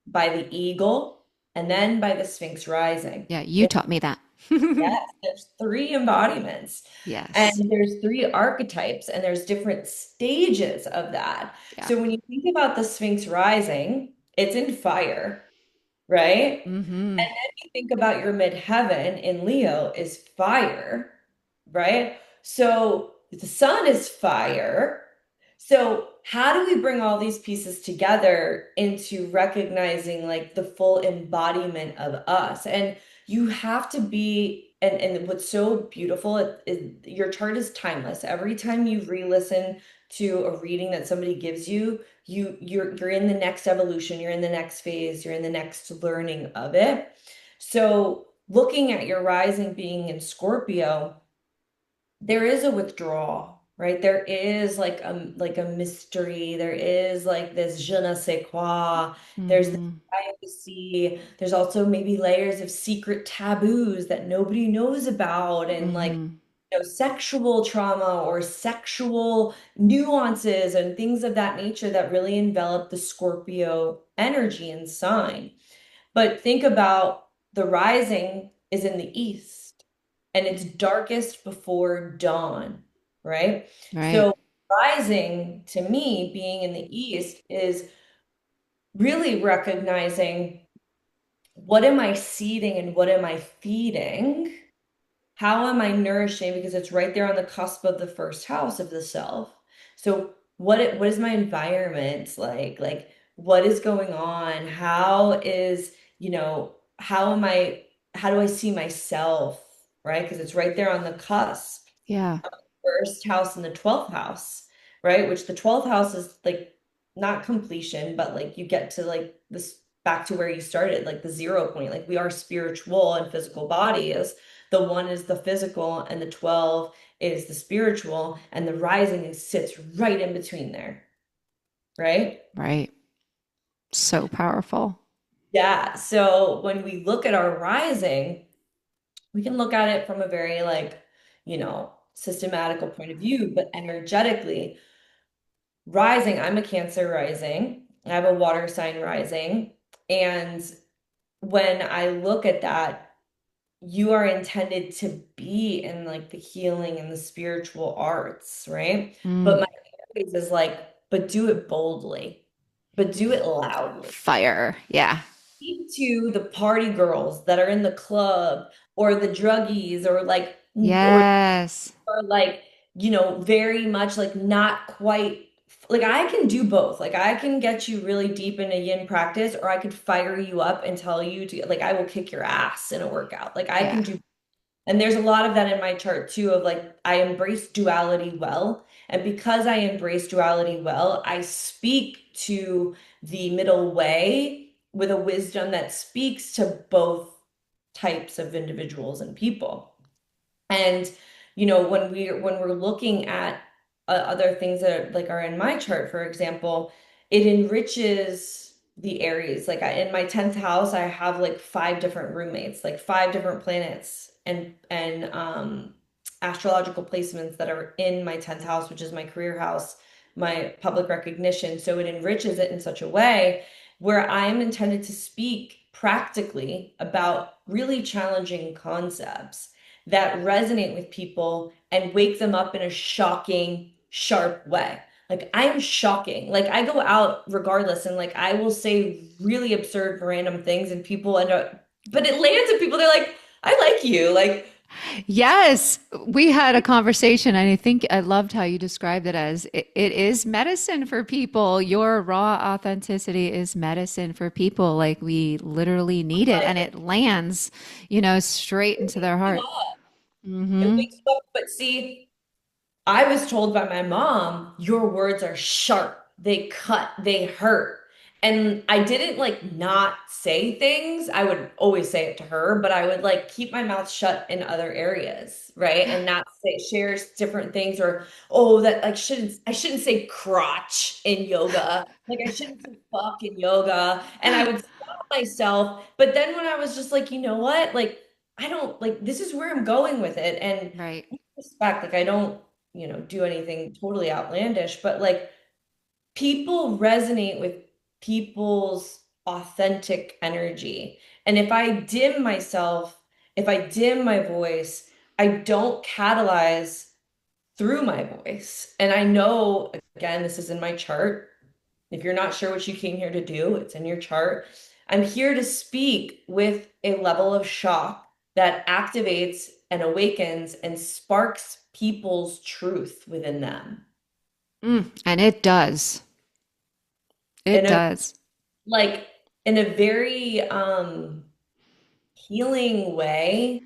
by the eagle, and then by the Sphinx rising. Yeah, you taught me that. Yes, there's three embodiments Yes. and there's three archetypes and there's different stages of that. Yeah. So when you think about the Sphinx rising, it's in fire, right? Mm-hmm. And then you think about your midheaven in Leo is fire, right? So the sun is fire. So how do we bring all these pieces together into recognizing like the full embodiment of us? And you have to be, and what's so beautiful is your chart is timeless. Every time you re-listen to a reading that somebody gives you, you're in the next evolution, you're in the next phase, you're in the next learning of it. So looking at your rising being in Scorpio, there is a withdrawal, right? There is like a mystery. There is like this je ne sais quoi. There's this Mm-hmm. privacy. There's also maybe layers of secret taboos that nobody knows about, and like Mm-hmm. sexual trauma or sexual nuances and things of that nature that really envelop the Scorpio energy and sign. But think about the rising is in the east and it's darkest before dawn, right? Right. So rising to me being in the east is really recognizing what am I seeding and what am I feeding? How am I nourishing? Because it's right there on the cusp of the first house of the self. So what is my environment like? Like what is going on? How is, how do I see myself, right? Because it's right there on the cusp Yeah. first house and the 12th house, right? Which the 12th house is like not completion, but like you get to like this back to where you started, like the 0 point. Like we are spiritual and physical bodies. The one is the physical and the 12 is the spiritual, and the rising sits right in between there, right? Right. So powerful. Yeah. So when we look at our rising, we can look at it from a very like, systematical point of view, but energetically, rising, I'm a Cancer rising. I have a water sign rising. And when I look at that, you are intended to be in like the healing and the spiritual arts, right? But Mm. my phrase is like, but do it boldly, but do it loudly. Fire. Yeah. Speak to the party girls that are in the club or the druggies Yes. or like, very much like not quite like I can do both. Like I can get you really deep in a yin practice, or I could fire you up and tell you to like I will kick your ass in a workout. Like I can Yeah. do, and there's a lot of that in my chart too, of like I embrace duality well. And because I embrace duality well, I speak to the middle way with a wisdom that speaks to both types of individuals and people. And when we're looking at other things that are in my chart, for example, it enriches the Aries. Like in my 10th house, I have like five different roommates, like five different planets and astrological placements that are in my 10th house, which is my career house, my public recognition. So it enriches it in such a way where I'm intended to speak practically about really challenging concepts that resonate with people and wake them up in a shocking, sharp way. Like I'm shocking. Like I go out regardless and like I will say really absurd random things and people end up, but it lands at people. They're like, I like you. Like, Yes, we had a conversation, and I think I loved how you described it as it is medicine for people. Your raw authenticity is medicine for people. Like we literally need it, and it lands, straight into their heart. it Mm-hmm. wakes you up. But see, I was told by my mom, your words are sharp, they cut, they hurt. And I didn't like not say things. I would always say it to her, but I would like keep my mouth shut in other areas, right? And not say share different things or oh that like I shouldn't say crotch in yoga. Like I shouldn't say fuck in yoga. And I would stop myself. But then when I was just like, you know what? Like I don't like this is where I'm going with it. And Right. with respect, like I don't, do anything totally outlandish, but like people resonate with people's authentic energy. And if I dim my voice, I don't catalyze through my voice. And I know, again, this is in my chart. If you're not sure what you came here to do, it's in your chart. I'm here to speak with a level of shock that activates and awakens and sparks people's truth within them And it does. in It a does. like in a very healing way,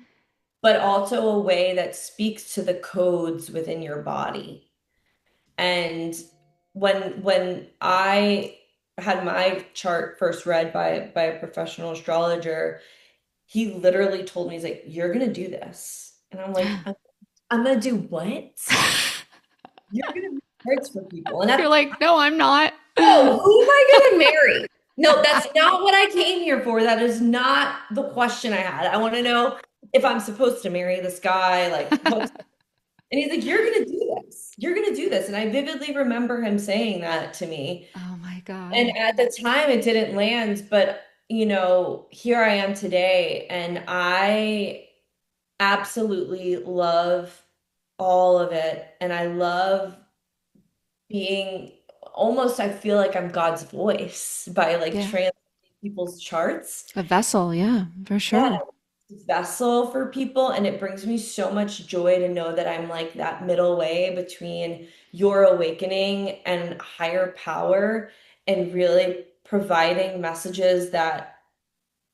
but also a way that speaks to the codes within your body. And when I had my chart first read by a professional astrologer, he literally told me, he's like, "You're gonna do this." And I'm like, I'm gonna do what? You're gonna be cards for people. And You're that's, like, no, I'm not. oh, who am I gonna marry? No, that's not what I came here for. That is not the question I had. I want to know if I'm supposed to marry this guy, like what. And he's like, "You're gonna do this. You're gonna do this." And I vividly remember him saying that to me. Oh my And God. at the time it didn't land, but here I am today, and I absolutely love all of it. And I love being almost, I feel like I'm God's voice by like Yeah. translating people's charts. A vessel. Yeah, for Yeah, sure. vessel for people, and it brings me so much joy to know that I'm like that middle way between your awakening and higher power and really providing messages that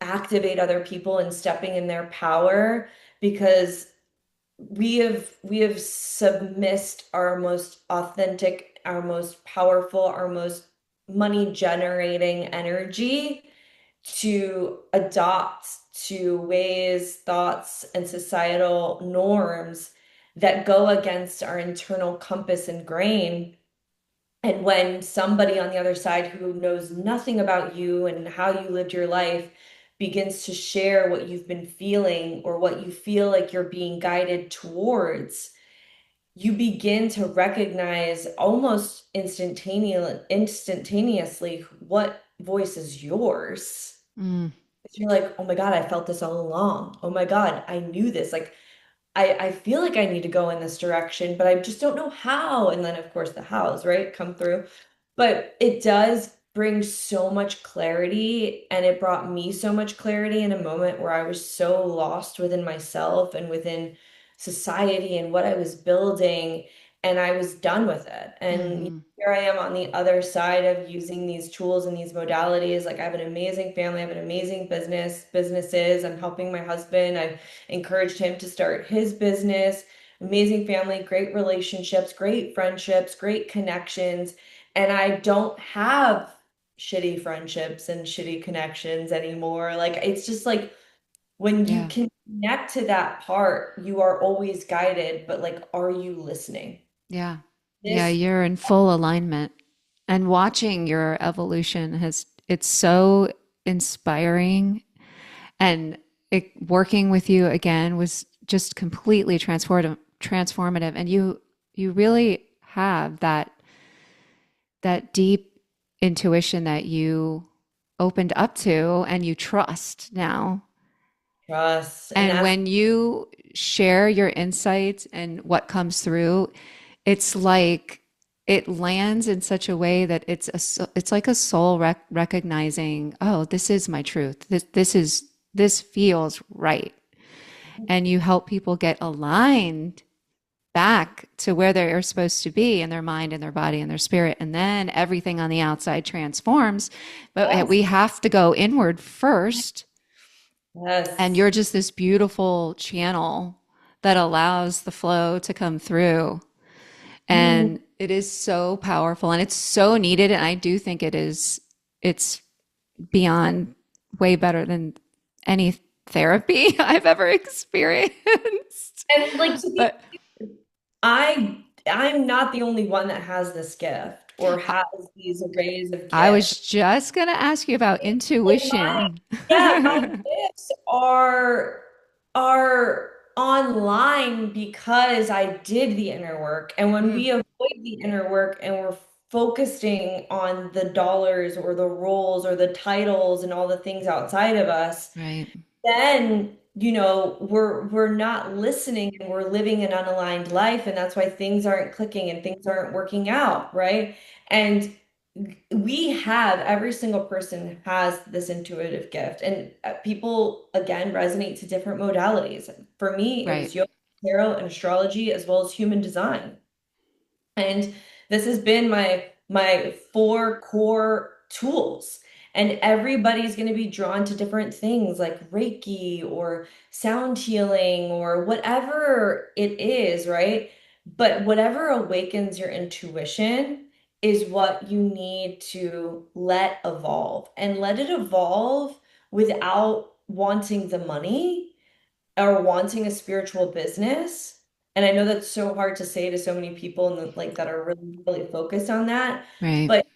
activate other people and stepping in their power because we have submissed our most authentic, our most powerful, our most money generating energy to adopt to ways, thoughts, and societal norms that go against our internal compass and grain. And when somebody on the other side who knows nothing about you and how you lived your life begins to share what you've been feeling or what you feel like you're being guided towards, you begin to recognize almost instantaneously what voice is yours. Mm, You're like, oh my God, I felt this all along. Oh my God, I knew this. Like, I feel like I need to go in this direction, but I just don't know how. And then, of course, the hows, right, come through. But it does bring so much clarity. And it brought me so much clarity in a moment where I was so lost within myself and within society and what I was building. And I was done with it. And hmm. here I am on the other side of using these tools and these modalities. Like, I have an amazing family, I have an amazing businesses. I'm helping my husband. I've encouraged him to start his business. Amazing family, great relationships, great friendships, great connections. And I don't have shitty friendships and shitty connections anymore. Like, it's just like when you Yeah. can connect to that part, you are always guided, but like, are you listening? Yeah. Yeah. This, You're in full alignment. And watching your evolution it's so inspiring. And working with you again was just completely transformative. And you really have that deep intuition that you opened up to and you trust now. trust, and And that's when you share your insights and what comes through, it's like it lands in such a way that it's like a soul recognizing, oh, this is my truth. This feels right. And you help people get aligned back to where they're supposed to be in their mind and their body and their spirit. And then everything on the outside transforms. But yes, we have to go inward first. And yes. you're just this beautiful channel that allows the flow to come through. Mm, And it is so powerful and it's so needed. And I do think it's beyond way better than any therapy I've ever experienced. and like to be, But I'm not the only one that has this gift or has these arrays of I gifts. was just going to ask you about Like my, intuition. yeah, my gifts are. are online because I did the inner work. And when Mm, we avoid the inner work and we're focusing on the dollars or the roles or the titles and all the things outside of us, right, then we're not listening and we're living an unaligned life, and that's why things aren't clicking and things aren't working out, right? And we have, every single person has this intuitive gift, and people again resonate to different modalities. For me, it right, was yoga, tarot, and astrology, as well as human design. And this has been my four core tools. And everybody's going to be drawn to different things like Reiki or sound healing or whatever it is, right? But whatever awakens your intuition is what you need to let evolve, and let it evolve without wanting the money or wanting a spiritual business. And I know that's so hard to say to so many people and like that are really, really focused on that, right, but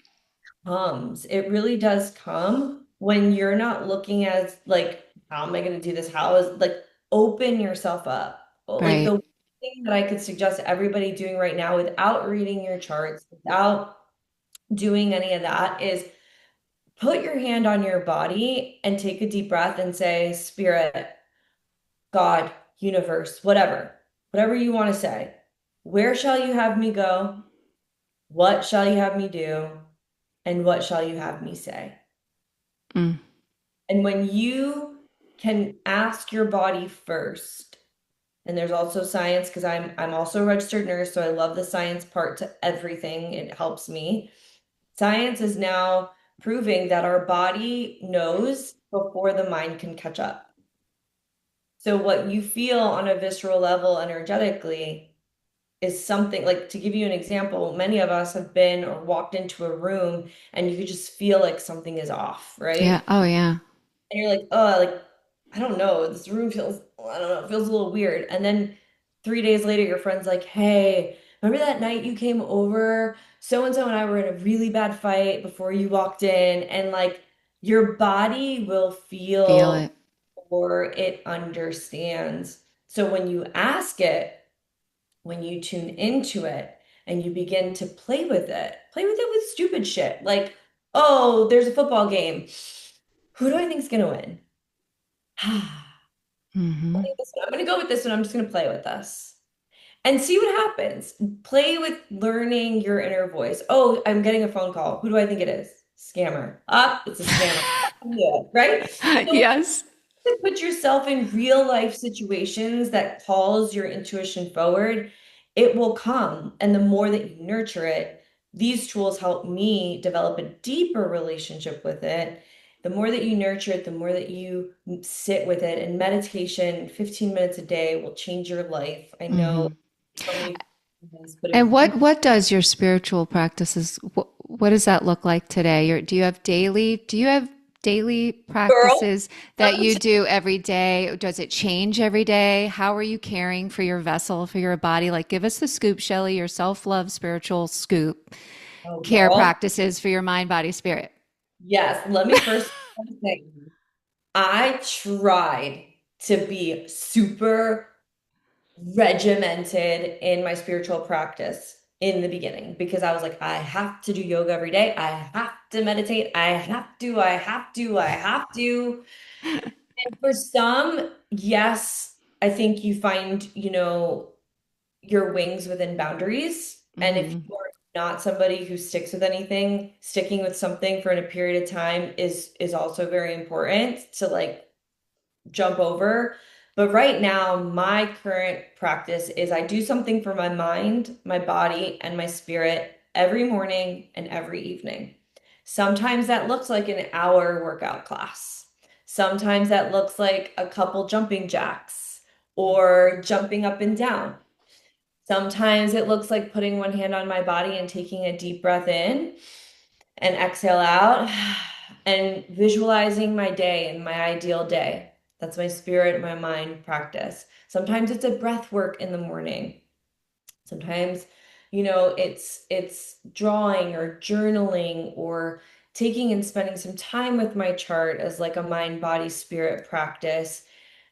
it really does come when you're not looking at like, how am I going to do this? How is like, open yourself up. Like right. the thing that I could suggest everybody doing right now without reading your charts, without doing any of that, is put your hand on your body and take a deep breath and say, Spirit, God, universe, whatever you want to say. Where shall you have me go? What shall you have me do? And what shall you have me say? Mm, And when you can ask your body first, and there's also science because I'm also a registered nurse, so I love the science part to everything. It helps me. Science is now proving that our body knows before the mind can catch up. So what you feel on a visceral level energetically is something like, to give you an example, many of us have been or walked into a room and you could just feel like something is off, yeah. right? Oh, yeah. And you're like, oh, like, I don't know, this room feels, I don't know, it feels a little weird. And then 3 days later, your friend's like, hey, remember that night you came over? So and so and I were in a really bad fight before you walked in. And like, your body will Feel feel it. or it understands. So when you ask it, when you tune into it and you begin to play with it with stupid shit. Like, oh, there's a football game. Who do I think's gonna win? Hmm. I'm gonna go with this one. I'm just gonna play with this and see what happens. Play with learning your inner voice. Oh, I'm getting a phone call. Who do I think it is? Scammer. Ah, it's a scammer. Yeah, right? So Yes. to put yourself in real life situations that calls your intuition forward, it will come. And the more that you nurture it, these tools help me develop a deeper relationship with it. The more that you nurture it, the more that you sit with it. And meditation, 15 minutes a day, will change your life. I know Hmm. so many things, but And if you, what does your spiritual practices, what does that look like today? Or do you have daily girl, practices that you do every day? Does it change every day? How are you caring for your vessel, for your body? Like, give us the scoop, Shelly, your self-love spiritual scoop, oh, care girl. practices for your mind, body, spirit. Yes, let me first say, I tried to be super regimented in my spiritual practice in the beginning because I was like, I have to do yoga every day. I have to meditate. I have to. And for some, yes, I think you find, your wings within boundaries. And if Hmm. you're not somebody who sticks with anything, sticking with something for a period of time is also very important to like jump over. But right now, my current practice is I do something for my mind, my body, and my spirit every morning and every evening. Sometimes that looks like an hour workout class. Sometimes that looks like a couple jumping jacks or jumping up and down. Sometimes it looks like putting one hand on my body and taking a deep breath in and exhale out and visualizing my day and my ideal day. That's my spirit, my mind practice. Sometimes it's a breath work in the morning. Sometimes, it's drawing or journaling or taking and spending some time with my chart as like a mind, body, spirit practice.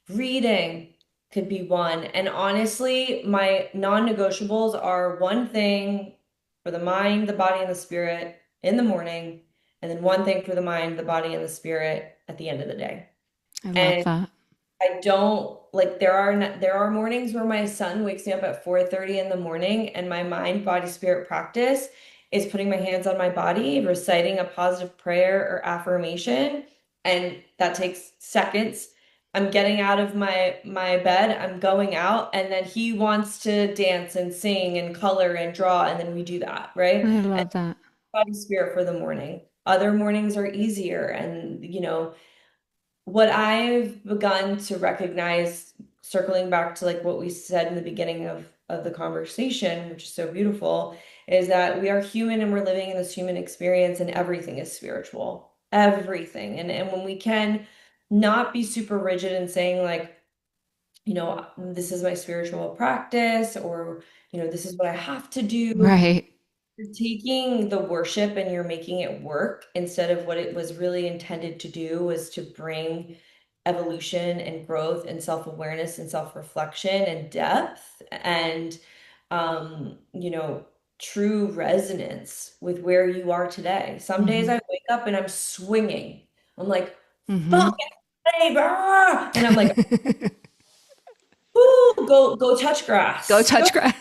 Reading. could be one. And honestly, my non-negotiables are one thing for the mind, the body, and the spirit in the morning, and then one thing for the mind, the body, and the spirit at the end of the day. I love And that. I don't like there are mornings where my son wakes me up at 4:30 in the morning and my mind body spirit practice is putting my hands on my body, reciting a positive prayer or affirmation, and that takes seconds. I'm getting out of my bed, I'm going out, and then he wants to dance and sing and color and draw, and then we do that, right? I And love that. body spirit for the morning. Other mornings are easier and what I've begun to recognize, circling back to like what we said in the beginning of the conversation, which is so beautiful, is that we are human and we're living in this human experience and everything is spiritual. Everything. And when we can not be super rigid in saying like, this is my spiritual practice or, this is what I have to do. Right. You're taking the worship and you're making it work instead of what it was really intended to do was to bring evolution and growth and self-awareness and self-reflection and depth and true resonance with where you are today. Some days Hmm. I wake up and I'm swinging. I'm like, Hmm. fuck it, babe, and I'm like, ooh, go touch Go grass. Go. touch grass.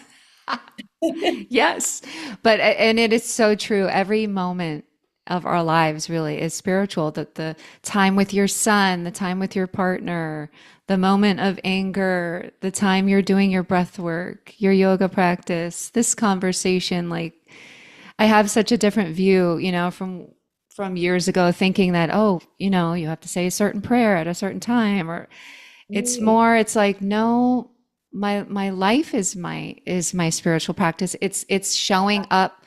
Yes. But and it is so true. Every moment of our lives really is spiritual. That the time with your son, the time with your partner, the moment of anger, the time you're doing your breath work, your yoga practice, this conversation, like I have such a different view, from years ago thinking that, oh, you have to say a certain prayer at a certain time or it's like no, my life is my spiritual practice. It's showing up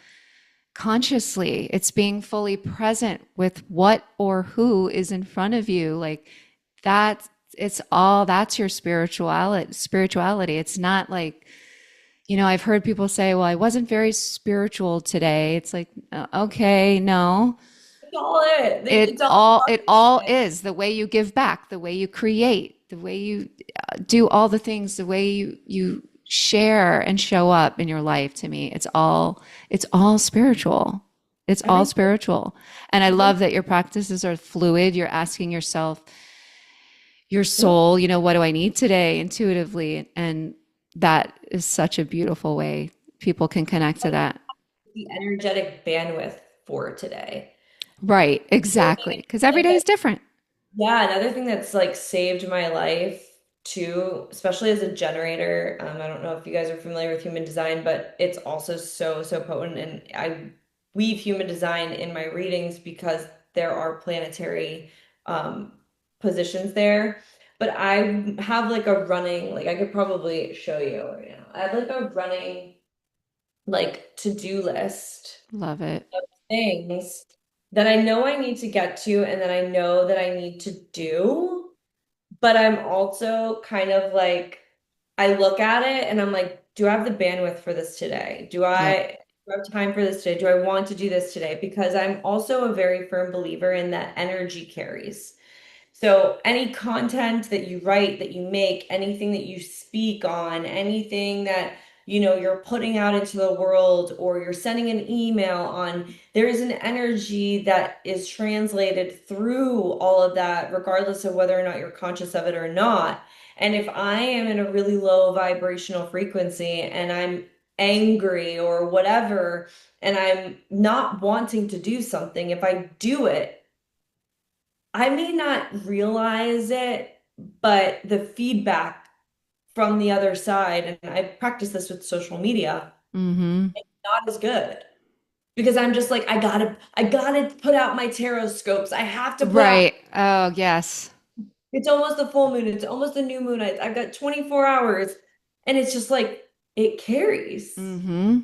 consciously. It's being fully present with what or who is in front of you. Like that it's all that's your spirituality. It's not like, I've heard people say, well, I wasn't very spiritual today. It's like, okay, no. That's all it. It It's all all it all is the way you give back, the way you create, the way you do all the things, the way you share and show up in your life. To me, it's all spiritual. It's all everything. spiritual. And I love that your practices are fluid. You're asking yourself, your soul, what do I need today intuitively? And that is such a beautiful way people can connect to that. The energetic bandwidth for today. Right, exactly. Because every day is different. Yeah, another thing that's like saved my life too, especially as a generator. I don't know if you guys are familiar with human design, but it's also so, so potent. And I weave human design in my readings because there are planetary um, positions there. But I have like a running, like I could probably show you right now. I have like a running like to-do list Love it. things that I know I need to get to and that I know that I need to do, but I'm also kind of like I look at it and I'm like, do I have the bandwidth for this today? Yep. Do I have time for this today? Do I want to do this today? Because I'm also a very firm believer in that energy carries. So any content that you write, that you make, anything that you speak on, anything that you're putting out into the world or you're sending an email on, there is an energy that is translated through all of that, regardless of whether or not you're conscious of it or not. And if I am in a really low vibrational frequency and I'm angry or whatever, and I'm not wanting to do something, if I do it, I may not realize it, but the feedback from the other side, and I practice this with social media, Mm-hmm. not as good. Because I'm just like, I gotta put out my tarot scopes. I have to put out, Right. Oh, yes. it's almost the full moon, it's almost the new moon. I've got 24 hours. And it's just like it carries. Mm-hmm.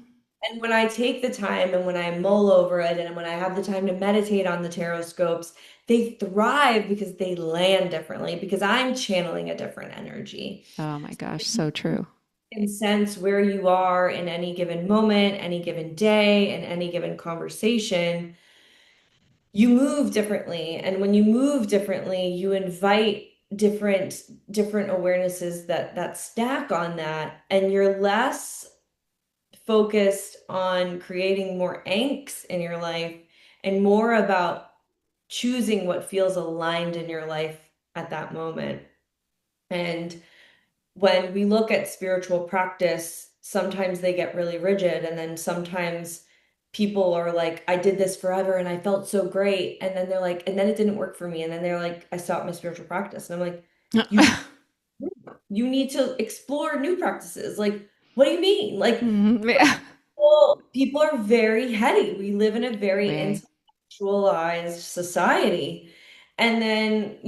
And when I take the time and when I mull over it and when I have the time to meditate on the tarot scopes, they thrive because they land differently because I'm channeling a different energy. Oh my gosh, so true. And sense where you are in any given moment, any given day, and any given conversation, you move differently. And when you move differently, you invite different different awarenesses that stack on that, and you're less focused on creating more angst in your life and more about choosing what feels aligned in your life at that moment. And when we look at spiritual practice, sometimes they get really rigid, and then sometimes people are like, I did this forever and I felt so great. And then they're like, and then it didn't work for me. And then they're like, I stopped my spiritual practice. And I'm like, you you need to explore new practices. Like, what do you mean? Like, Mhm. Yeah. people are very heady. We live in a very Very. intellectualized society. And then,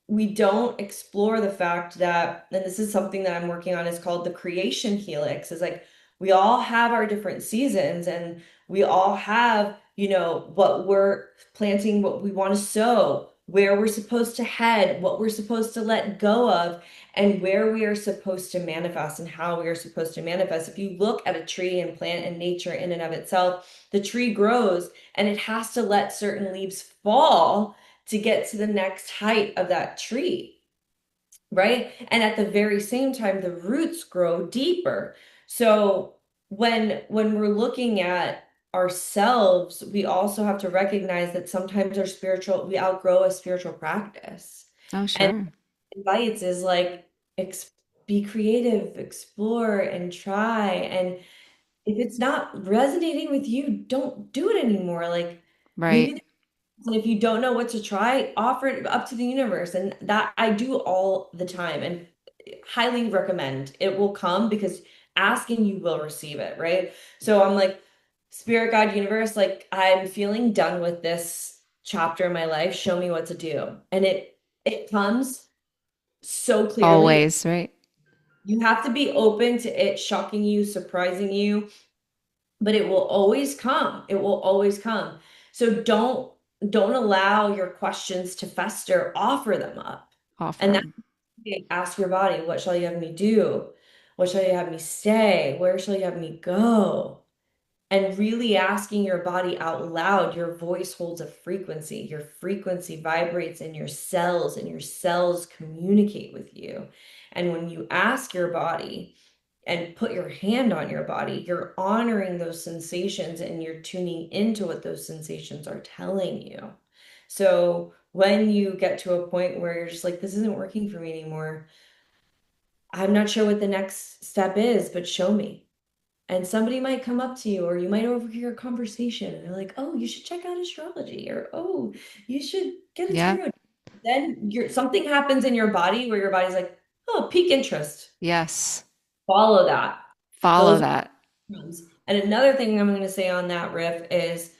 we don't explore the fact that, and this is something that I'm working on, is called the creation helix. Is like we all have our different seasons, and we all have, what we're planting, what we want to sow, where we're supposed to head, what we're supposed to let go of, and where we are supposed to manifest and how we are supposed to manifest. If you look at a tree and plant and nature in and of itself, the tree grows and it has to let certain leaves fall to get to the next height of that tree, right? And at the very same time, the roots grow deeper. So when we're looking at ourselves, we also have to recognize that sometimes we outgrow a spiritual practice. Oh, And sure. invites is like ex be creative, explore and try. And if it's not resonating with you, don't do it anymore. Like Right. maybe, and if you don't know what to try, offer it up to the universe. And that I do all the time and highly recommend. It will come because asking you will receive it, right? So I'm like, Spirit, God, universe, like I'm feeling done with this chapter in my life. Show me what to do. And it comes so clearly. Always, right? You have to be open to it shocking you, surprising you, but it will always come. It will always come. So don't allow your questions to fester. Offer them up. Offer And that's them. ask your body, what shall you have me do? What shall you have me stay? Where shall you have me go? And really asking your body out loud, your voice holds a frequency. Your frequency vibrates in your cells, and your cells communicate with you. And when you ask your body and put your hand on your body, you're honoring those sensations and you're tuning into what those sensations are telling you. So when you get to a point where you're just like, this isn't working for me anymore, I'm not sure what the next step is, but show me. And somebody might come up to you, or you might overhear a conversation, and they're like, "Oh, you should check out astrology," or "Oh, you should get a Yeah. tarot." Then something happens in your body where your body's like, "Oh, peak interest." Yes. Follow that. Follow Those that. are ones. And another thing I'm going to say on that riff is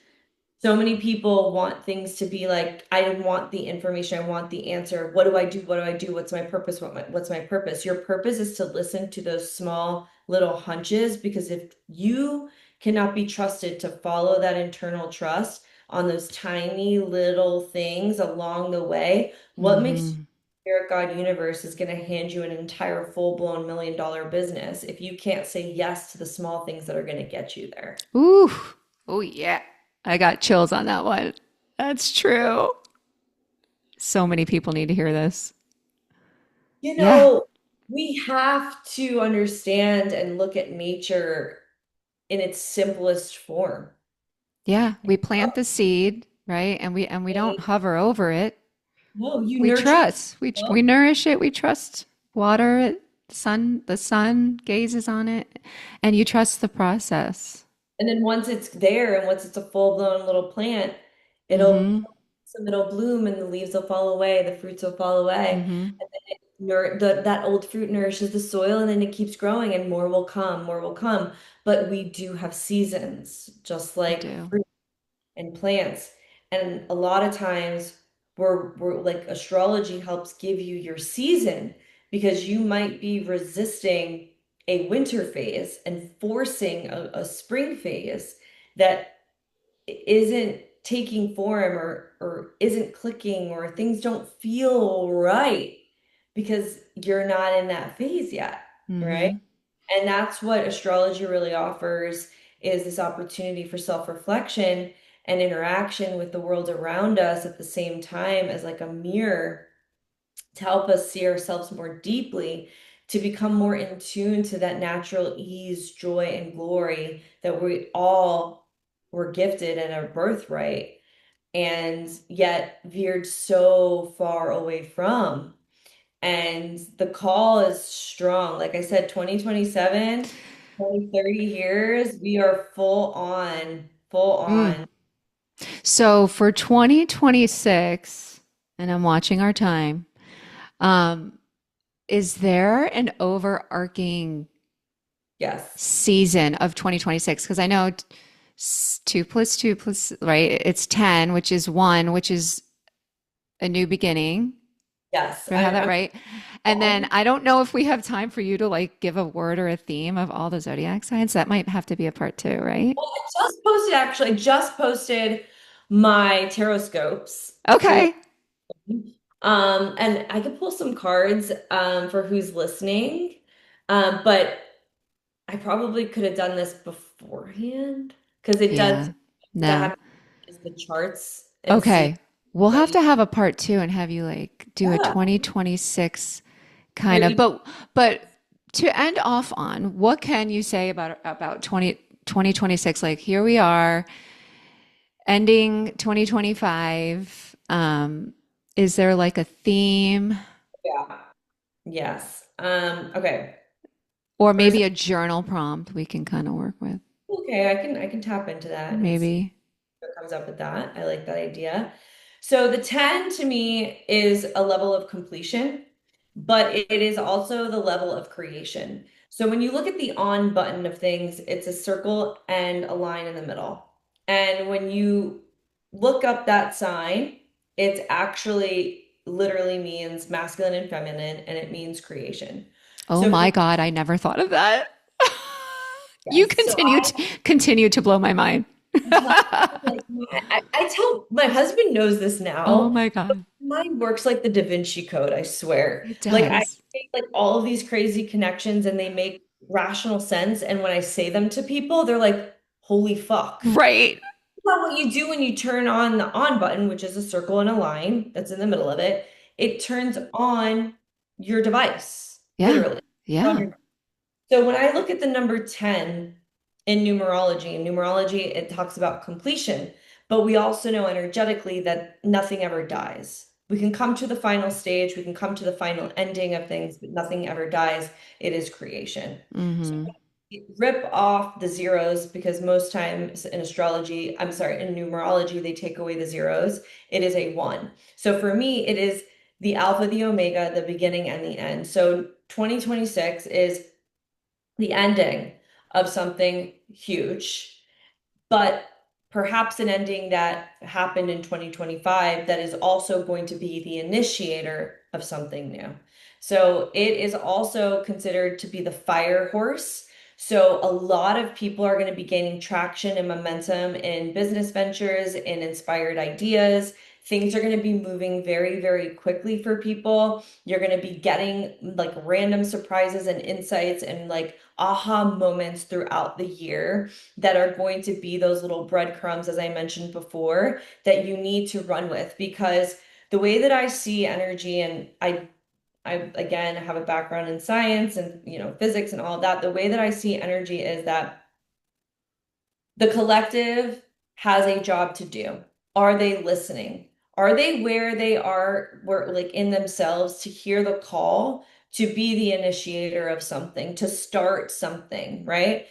so many people want things to be like, I want the information, I want the answer. What do I do? What do I do? What's my purpose? What's my purpose? Your purpose is to listen to those small little hunches, because if you cannot be trusted to follow that internal trust on those tiny little things along the way, what makes Hmm. Spirit God Universe is going to hand you an entire full-blown $1 million business if you can't say yes to the small things that are going to get you there. Ooh. Oh, yeah. I got chills on that one. That's true. So many people need to hear this. You Yeah. know, we have to understand and look at nature in its simplest form. Yeah. We plant the seed, right? And we don't Okay? hover over it. No, you We nurture trust. We nourish it. We trust. Water it. The sun gazes on it, and you trust the process. and then once it's there and once it's a full-blown little plant, it'll Mm-hmm. it'll bloom and the leaves will fall away, the fruits will fall away. Mm-hmm. That old fruit nourishes the soil, and then it keeps growing and more will come, more will come. But we do have seasons, just We like do. fruit and plants. And a lot of times we're like astrology helps give you your season, because you might be resisting a winter phase and forcing a spring phase that isn't taking form, or isn't clicking, or things don't feel right because you're not in that phase yet, right? Mm-hmm. And that's what astrology really offers, is this opportunity for self-reflection and interaction with the world around us at the same time as like a mirror to help us see ourselves more deeply, to become more in tune to that natural ease, joy, and glory that we all were gifted and our birthright, and yet veered so far away from. And the call is strong. Like I said, 2027, 20, 30 years, we are full on, full Mm. on. So for 2026, and I'm watching our time, um, is there an overarching Yes. season of 2026? Because I know two plus two plus, right? It's 10, which is one, which is a new beginning. Yes. Do I have that I'm right? And then I don't know if we have time for you to like give a word or a theme of all the zodiac signs. That might have to be a part two, right? well, I just posted my tarot scopes for Okay. and I could pull some cards for who's listening. But I probably could have done this beforehand because it does Yeah. to No. have the charts and see Okay. We'll what have you to have a part two and have you like do a yeah. 2026 kind Here of, you but to end off on, what can you say about 2026? Like here we are ending 2025. Is there like a theme yeah. Yes. Okay. or First, maybe a journal prompt we can kind of work with? okay, I can tap into that and see Maybe. what comes up with that. I like that idea. So the 10 to me is a level of completion, but it is also the level of creation. So when you look at the on button of things, it's a circle and a line in the middle. And when you look up that sign, it actually literally means masculine and feminine, and it means creation. Oh So my for God, I never thought of that. You yes, so continue to blow my mind. I'm telling you, like, I tell my husband knows this Oh now. my God. Mine works like the Da Vinci Code, I swear. It Like I does. make like all of these crazy connections and they make rational sense. And when I say them to people, they're like, holy fuck. Right. Well, what you do when you turn on the on button, which is a circle and a line that's in the middle of it, it turns on your device, Yeah. literally. On Yeah. your so when I look at the number 10 in numerology, it talks about completion, but we also know energetically that nothing ever dies. We can come to the final stage, we can come to the final ending of things, but nothing ever dies. It is creation. So Mm-hmm. rip off the zeros because most times in astrology, I'm sorry, in numerology, they take away the zeros. It is a one. So for me, it is the alpha, the omega, the beginning and the end. So 2026 is the ending of something huge, but perhaps an ending that happened in 2025 that is also going to be the initiator of something new. So it is also considered to be the fire horse. So a lot of people are going to be gaining traction and momentum in business ventures, in inspired ideas. Things are going to be moving very, very quickly for people. You're going to be getting like random surprises and insights and like aha moments throughout the year that are going to be those little breadcrumbs, as I mentioned before, that you need to run with. Because the way that I see energy, and I again have a background in science and physics and all of that, the way that I see energy is that the collective has a job to do. Are they listening? Are they where they are, where like in themselves to hear the call to be the initiator of something, to start something, right?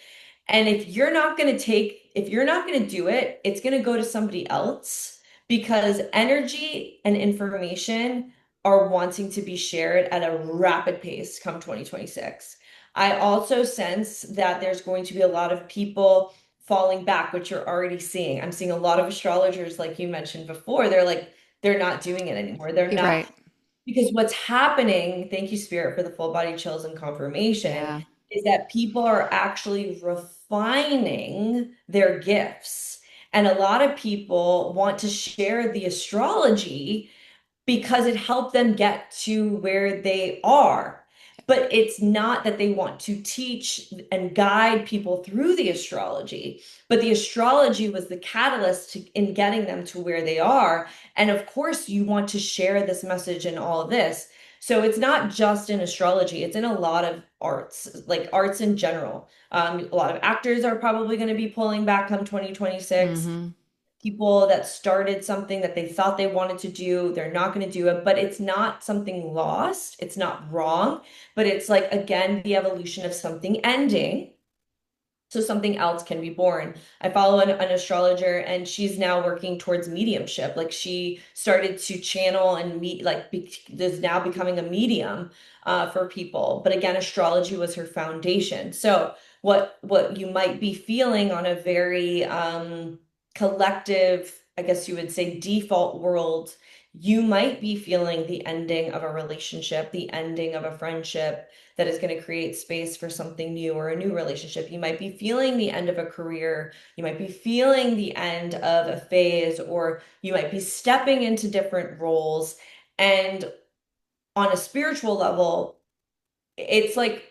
And if you're not going to do it, it's going to go to somebody else because energy and information are wanting to be shared at a rapid pace come 2026. I also sense that there's going to be a lot of people falling back, which you're already seeing. I'm seeing a lot of astrologers, like you mentioned before, they're not doing it anymore. They're You're not right. because what's happening, thank you, Spirit, for the full body chills and confirmation, Yeah. is that people are actually refining their gifts. And a lot of people want to share the astrology because it helped them get to where they are. But it's not that they want to teach and guide people through the astrology, but the astrology was the catalyst in getting them to where they are. And of course, you want to share this message and all of this. So it's not just in astrology, it's in a lot of arts, like arts in general. A lot of actors are probably going to be pulling back come 2026. Mm-hmm. People that started something that they thought they wanted to do, they're not going to do it, but it's not something lost. It's not wrong, but it's like, again, the evolution of something ending so something else can be born. I follow an astrologer and she's now working towards mediumship. Like she started to channel and meet, like is now becoming a medium for people. But again, astrology was her foundation. So what you might be feeling on a very collective, I guess you would say default world, you might be feeling the ending of a relationship, the ending of a friendship that is going to create space for something new or a new relationship. You might be feeling the end of a career. You might be feeling the end of a phase, or you might be stepping into different roles. And on a spiritual level, it's like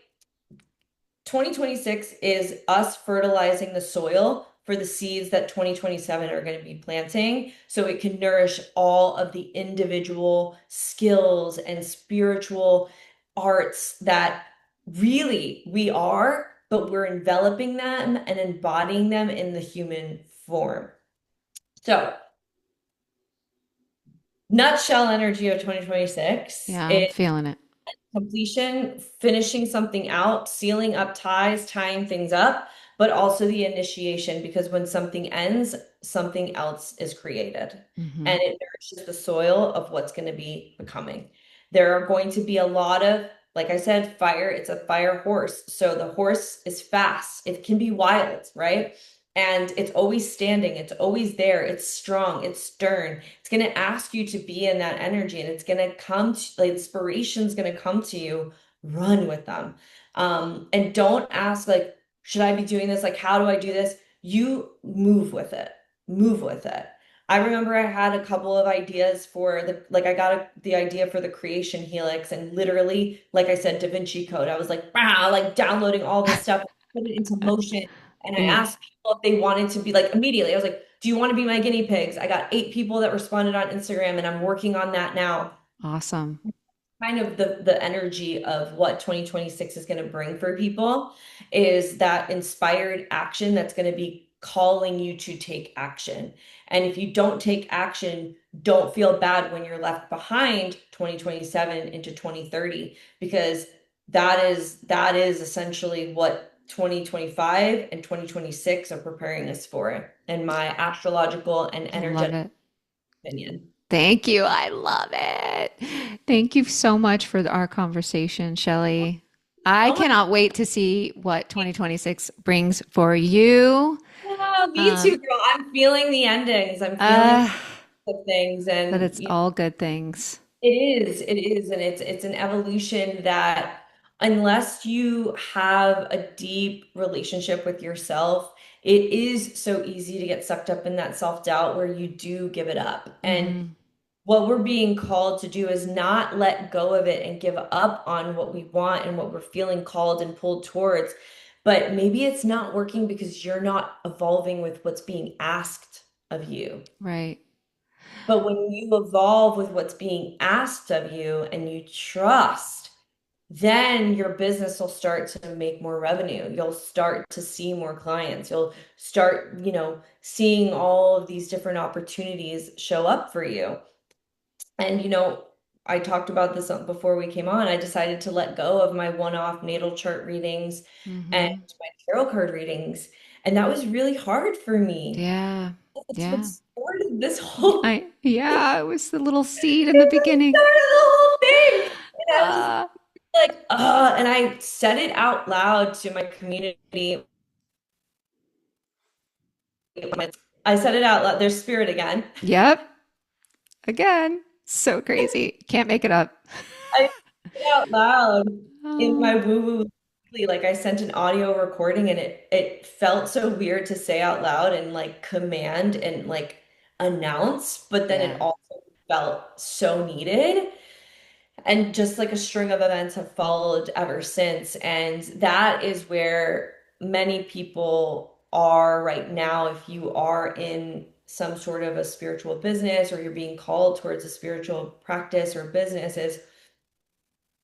2026 is us fertilizing the soil for the seeds that 2027 are going to be planting so it can nourish all of the individual skills and spiritual arts that really we are, but we're enveloping them and embodying them in the human form. So, nutshell energy of 2026 Yeah, I'm is feeling it. completion, finishing something out, sealing up ties, tying things up, but also the initiation because when something ends, something else is created Mm-hmm. and it nourishes the soil of what's going to be becoming. There are going to be a lot of, like I said, fire, it's a fire horse. So the horse is fast, it can be wild, right? And it's always standing, it's always there, it's strong, it's stern. It's going to ask you to be in that energy and it's going to come to, like inspiration's going to come to you. Run with them. And don't ask like, should I be doing this? Like, how do I do this? You move with it. Move with it. I remember I had a couple of ideas for the, like I got the idea for the creation helix and literally, like I said, Da Vinci Code. I was like, wow, like downloading all this stuff, put it into motion. And I Mm, asked people if they wanted to be like immediately. I was like, do you want to be my guinea pigs? I got 8 people that responded on Instagram, and I'm working on that now. awesome. Kind of the energy of what 2026 is going to bring for people is that inspired action that's going to be calling you to take action. And if you don't take action, don't feel bad when you're left behind 2027 into 2030 because that is essentially what 2025 and 2026 are preparing us for in my astrological and I love energetic it. opinion. Thank you. I love it. Thank you so much for our conversation, Shelly. I Oh my cannot wait to see what 2026 brings for you. God, me too, Um, girl. I'm feeling the endings. I'm feeling uh, the things, but and it's all good things. it is, and it's an evolution that unless you have a deep relationship with yourself, it is so easy to get sucked up in that self-doubt where you do give it up. And Hmm. what we're being called to do is not let go of it and give up on what we want and what we're feeling called and pulled towards. But maybe it's not working because you're not evolving with what's being asked of you. Right. But when you evolve with what's being asked of you and you trust, then your business will start to make more revenue. You'll start to see more clients. You'll start, seeing all of these different opportunities show up for you. And, I talked about this before we came on. I decided to let go of my one-off natal chart readings and Hmm. my tarot card readings. And that was really hard for me. Yeah. It's what Yeah. started this whole Yeah, it was the little seed in the it beginning. started the whole thing. And I was just Uh, like, and I said it out loud to my community. I said it out loud. There's spirit again. yep. Again. So crazy. Can't make it up. I said it out loud in my Oh, woo-woo. Like I sent an audio recording and it felt so weird to say out loud and like command and like announce, but then it yeah. also felt so needed. And just like a string of events have followed ever since. And that is where many people are right now. If you are in some sort of a spiritual business or you're being called towards a spiritual practice or business, is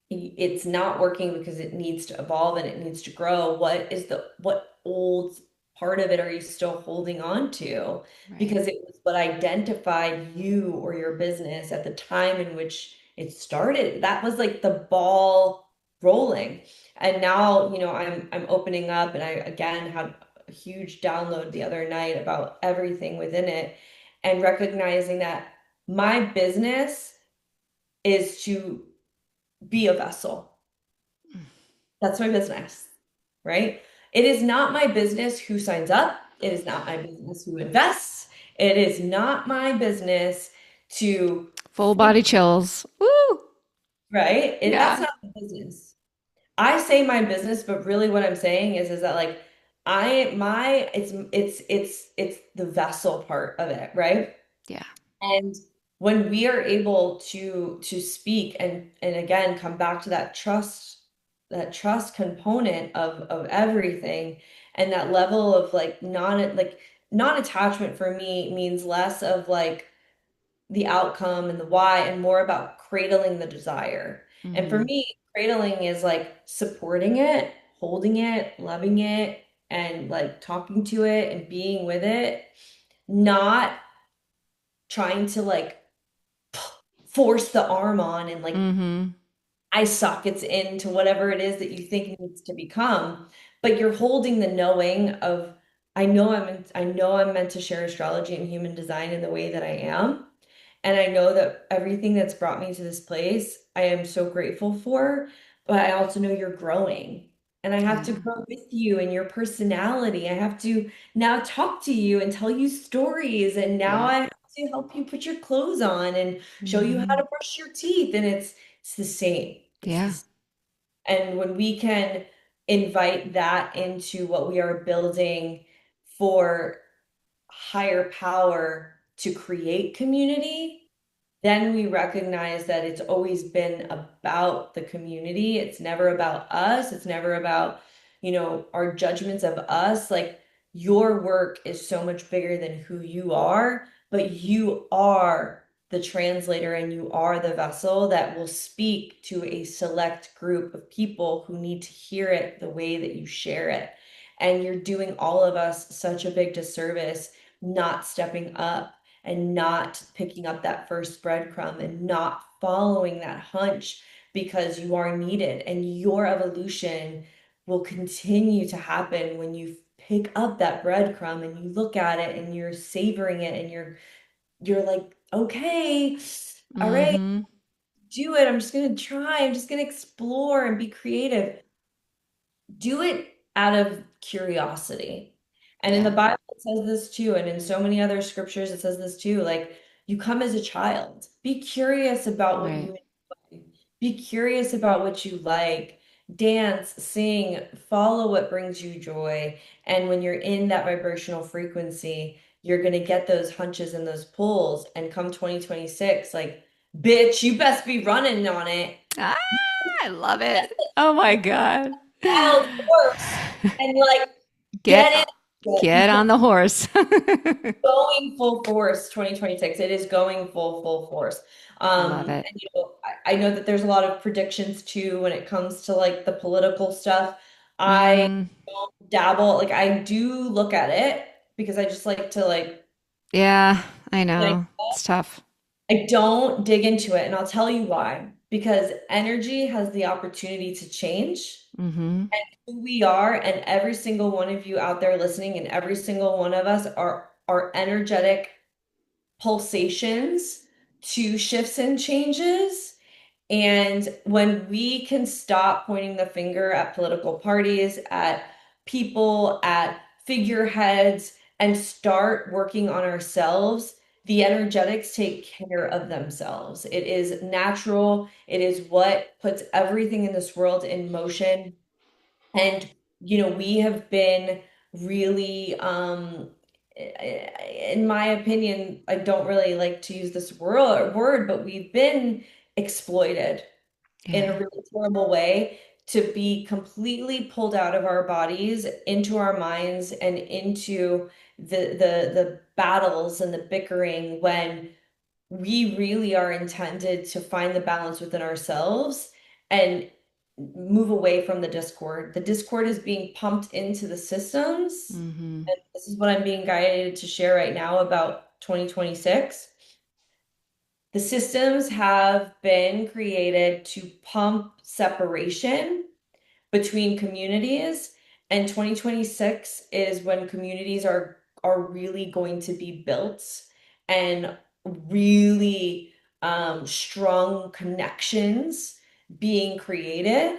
it's not working because it needs to evolve and it needs to grow. What old part of it are you still holding on to? Right. Because it was what identified you or your business at the time in which it started. That was like the ball rolling. And now, I'm opening up, and I again had a huge download the other night about everything within it, and recognizing that my business is to be a vessel. That's my business, right? It is not my business who signs up. It is not my business who invests. It is not my business to Full think, body chills. Woo! right? That's Yeah. not my business. I say my business, but really what I'm saying is that like it's the vessel part of it, right? Yeah. And when we are able to speak and again come back to that trust component of everything, and that level of like non-attachment for me means less of like the outcome and the why and more about cradling the desire. And for Mm-hmm. me, cradling is like supporting it, holding it, loving it, and like talking to it and being with it, not trying to like force the arm on and like Mm-hmm. eye sockets into whatever it is that you think needs to become. But you're holding the knowing of, I know I'm meant to share astrology and human design in the way that I am. And I know that everything that's brought me to this place, I am so grateful for, but I also know you're growing. And I have to Yeah. grow with you and your personality. I have to now talk to you and tell you stories. And now Yeah. I have to help you put your clothes on and show you how Mm-hmm. to brush your teeth. And it's the same. It's Yeah. this. And when we can invite that into what we are building for higher power to create community, then we recognize that it's always been about the community. It's never about us. It's never about, our judgments of us. Like your work is so much bigger than who you are, but you are the translator and you are the vessel that will speak to a select group of people who need to hear it the way that you share it. And you're doing all of us such a big disservice not stepping up and not picking up that first breadcrumb and not following that hunch because you are needed, and your evolution will continue to happen when you pick up that breadcrumb and you look at it and you're savoring it and you're like, okay, all right, Mm-hmm. do it. I'm just gonna try. I'm just gonna explore and be creative. Do it out of curiosity. And in the Yeah. Bible, it says this too, and in so many other scriptures, it says this too. Like, you come as a child. Be curious about what Right. you enjoy. Be curious about what you like. Dance, sing, follow what brings you joy. And when you're in that vibrational frequency, you're going to get those hunches and those pulls. And come 2026, like, bitch, you best be running on it. Ah, I love it. Oh my God. Wild horse. And like, Get get into it get because on the horse. going full force 2026. It is going full force. Love it. And I know that there's a lot of predictions too when it comes to like the political stuff. I Mm, don't dabble, like I do look at it because I just like to yeah, I like know. It's tough. I don't dig into it, and I'll tell you why. Because energy has the opportunity to change. Mm-hmm. Who we are, and every single one of you out there listening, and every single one of us are energetic pulsations to shifts and changes. And when we can stop pointing the finger at political parties, at people, at figureheads, and start working on ourselves, the energetics take care of themselves. It is natural. It is what puts everything in this world in motion. And, we have been really, in my opinion, I don't really like to use this word, but we've been exploited in a Yeah. really terrible way to be completely pulled out of our bodies into our minds and into the battles and the bickering when we really are intended to find the balance within ourselves and move away from the discord. The discord is being pumped into the systems. Mm-hmm. And this is what I'm being guided to share right now about 2026. The systems have been created to pump separation between communities, and 2026 is when communities are really going to be built and really strong connections being created.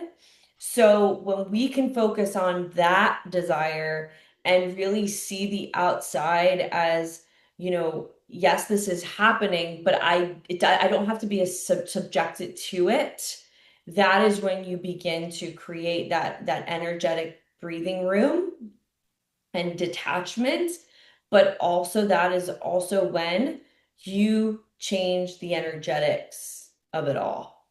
So when we can focus on that desire and really see the outside as, yes, this is happening, but I don't have to be subjected to it. That is when you begin to create that energetic breathing room and detachment. But also that is also when you change the energetics of it all.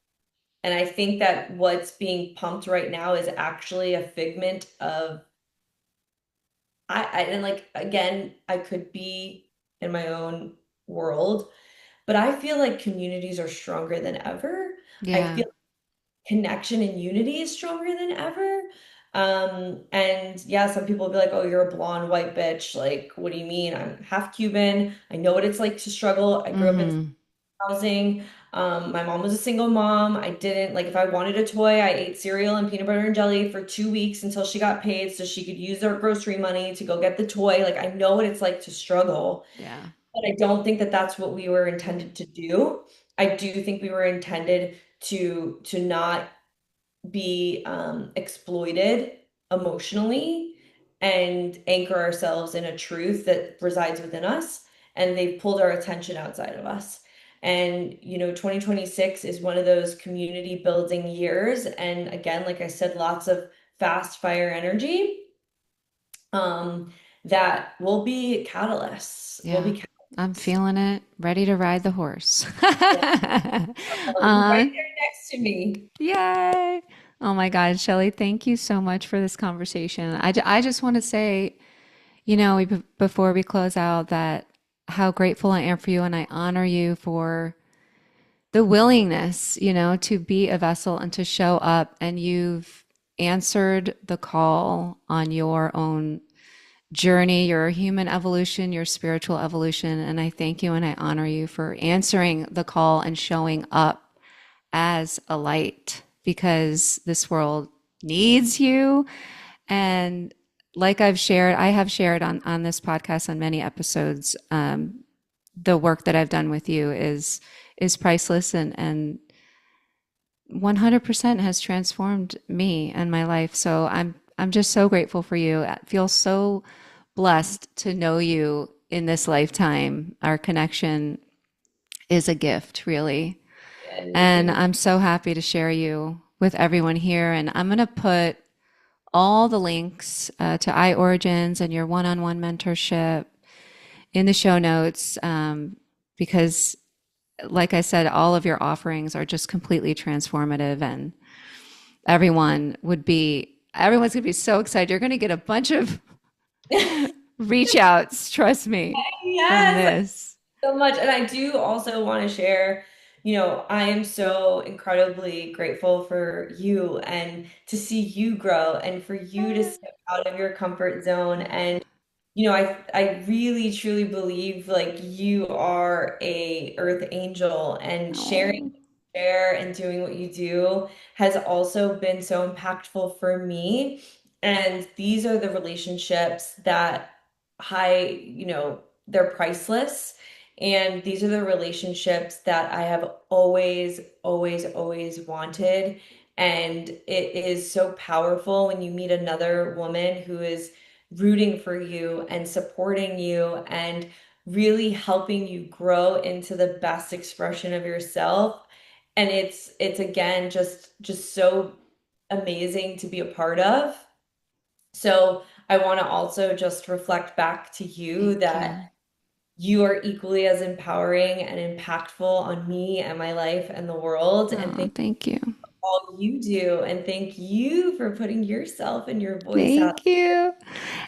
And I think that what's being pumped right now is actually a figment of and like again, I could be in my own world, but I feel like communities are stronger than ever. I Yeah. feel connection and unity is stronger than ever. And yeah, some people will be like, oh, you're a blonde white bitch. Like, what do you mean? I'm half Cuban. I know what it's like to struggle. I grew up in Mm-hmm. housing. My mom was a single mom. I didn't like if I wanted a toy, I ate cereal and peanut butter and jelly for 2 weeks until she got paid so she could use her grocery money to go get the toy. Like I know what it's like to struggle, Yeah. but I don't think that that's what we were intended to do. I do think we were intended to not be exploited emotionally and anchor ourselves in a truth that resides within us. And they've pulled our attention outside of us. And, 2026 is one of those community building years. And again, like I said, lots of fast fire energy um, that will be catalysts, will Yeah. be I'm catalysts. feeling it, ready to ride the horse. Yeah, uh, right there next to me. Yay. Oh my God, Shelly, thank you so much for this conversation. I just want to say, before we close out, that how grateful I am for you and I honor you for the willingness, to be a vessel and to show up. And you've answered the call on your own journey, your human evolution, your spiritual evolution. And I thank you and I honor you for answering the call and showing up as a light because this world needs you. And like I have shared on this podcast on many episodes, the work that I've done with you is priceless and 100% has transformed me and my life. So I'm just so grateful for you. I feel so blessed to know you in this lifetime. Our connection is a gift, really. And And I'm so happy to share you with everyone here. And I'm going to put all the links to iOrigins and your one-on-one mentorship in the show notes because, like I said, all of your offerings are just completely transformative, and everyone's going to be so excited. You're going to get a bunch of reach outs, trust me, from yes, this. so much. And I do also want to share, I am so incredibly grateful for you and to see you grow and for you to step out of your comfort zone. And, I really truly believe like you are a earth angel and sharing Oh, share and doing what you do has also been so impactful for me. And these are the relationships that they're priceless. And these are the relationships that I have always, always, always wanted. And it is so powerful when you meet another woman who is rooting for you and supporting you and really helping you grow into the best expression of yourself. And it's again just so amazing to be a part of. So I want to also just reflect back to you thank that you. you are equally as empowering and impactful on me and my life and the world. And Oh, thank you thank you. for all you do. And thank you for putting yourself and your voice out. Thank you.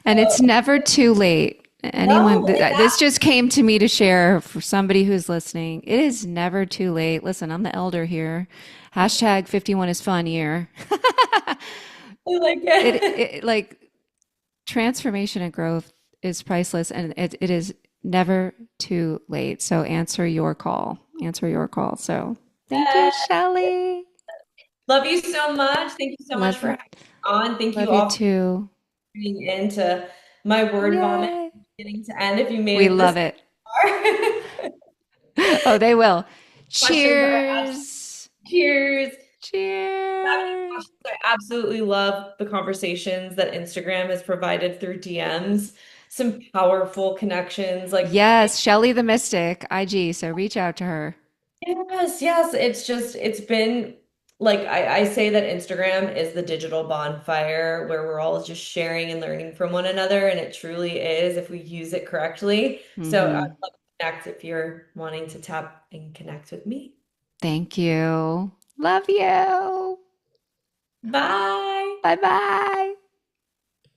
And it's never too late. anyone, No, this just came to me to share for somebody who's listening. It is never too late. Listen, I'm the elder here. Hashtag 51 is fun year. I like it. It like transformation and growth is priceless, and it is never too late. So answer your call. Answer your call. So thank you, Shelly. Love you so much. Thank you so much Love for you. having me on. Thank you Love you all for too. tuning into my word vomit Yay. beginning to end. If you made We it this love it. far, Oh, they will. questions are Cheers. cheers. Have any Cheers. questions? I absolutely love the conversations that Instagram has provided through DMs. Some powerful connections. Like, Yes, Shelly the Mystic, IG. So reach out to her. yes, yes. It's been like I say that Instagram is the digital bonfire where we're all just sharing and learning from one another. And it truly is if we use it correctly. So I'd Hmm. love to connect if you're wanting to tap and connect with me. Thank you. Love you. Bye. Bye bye.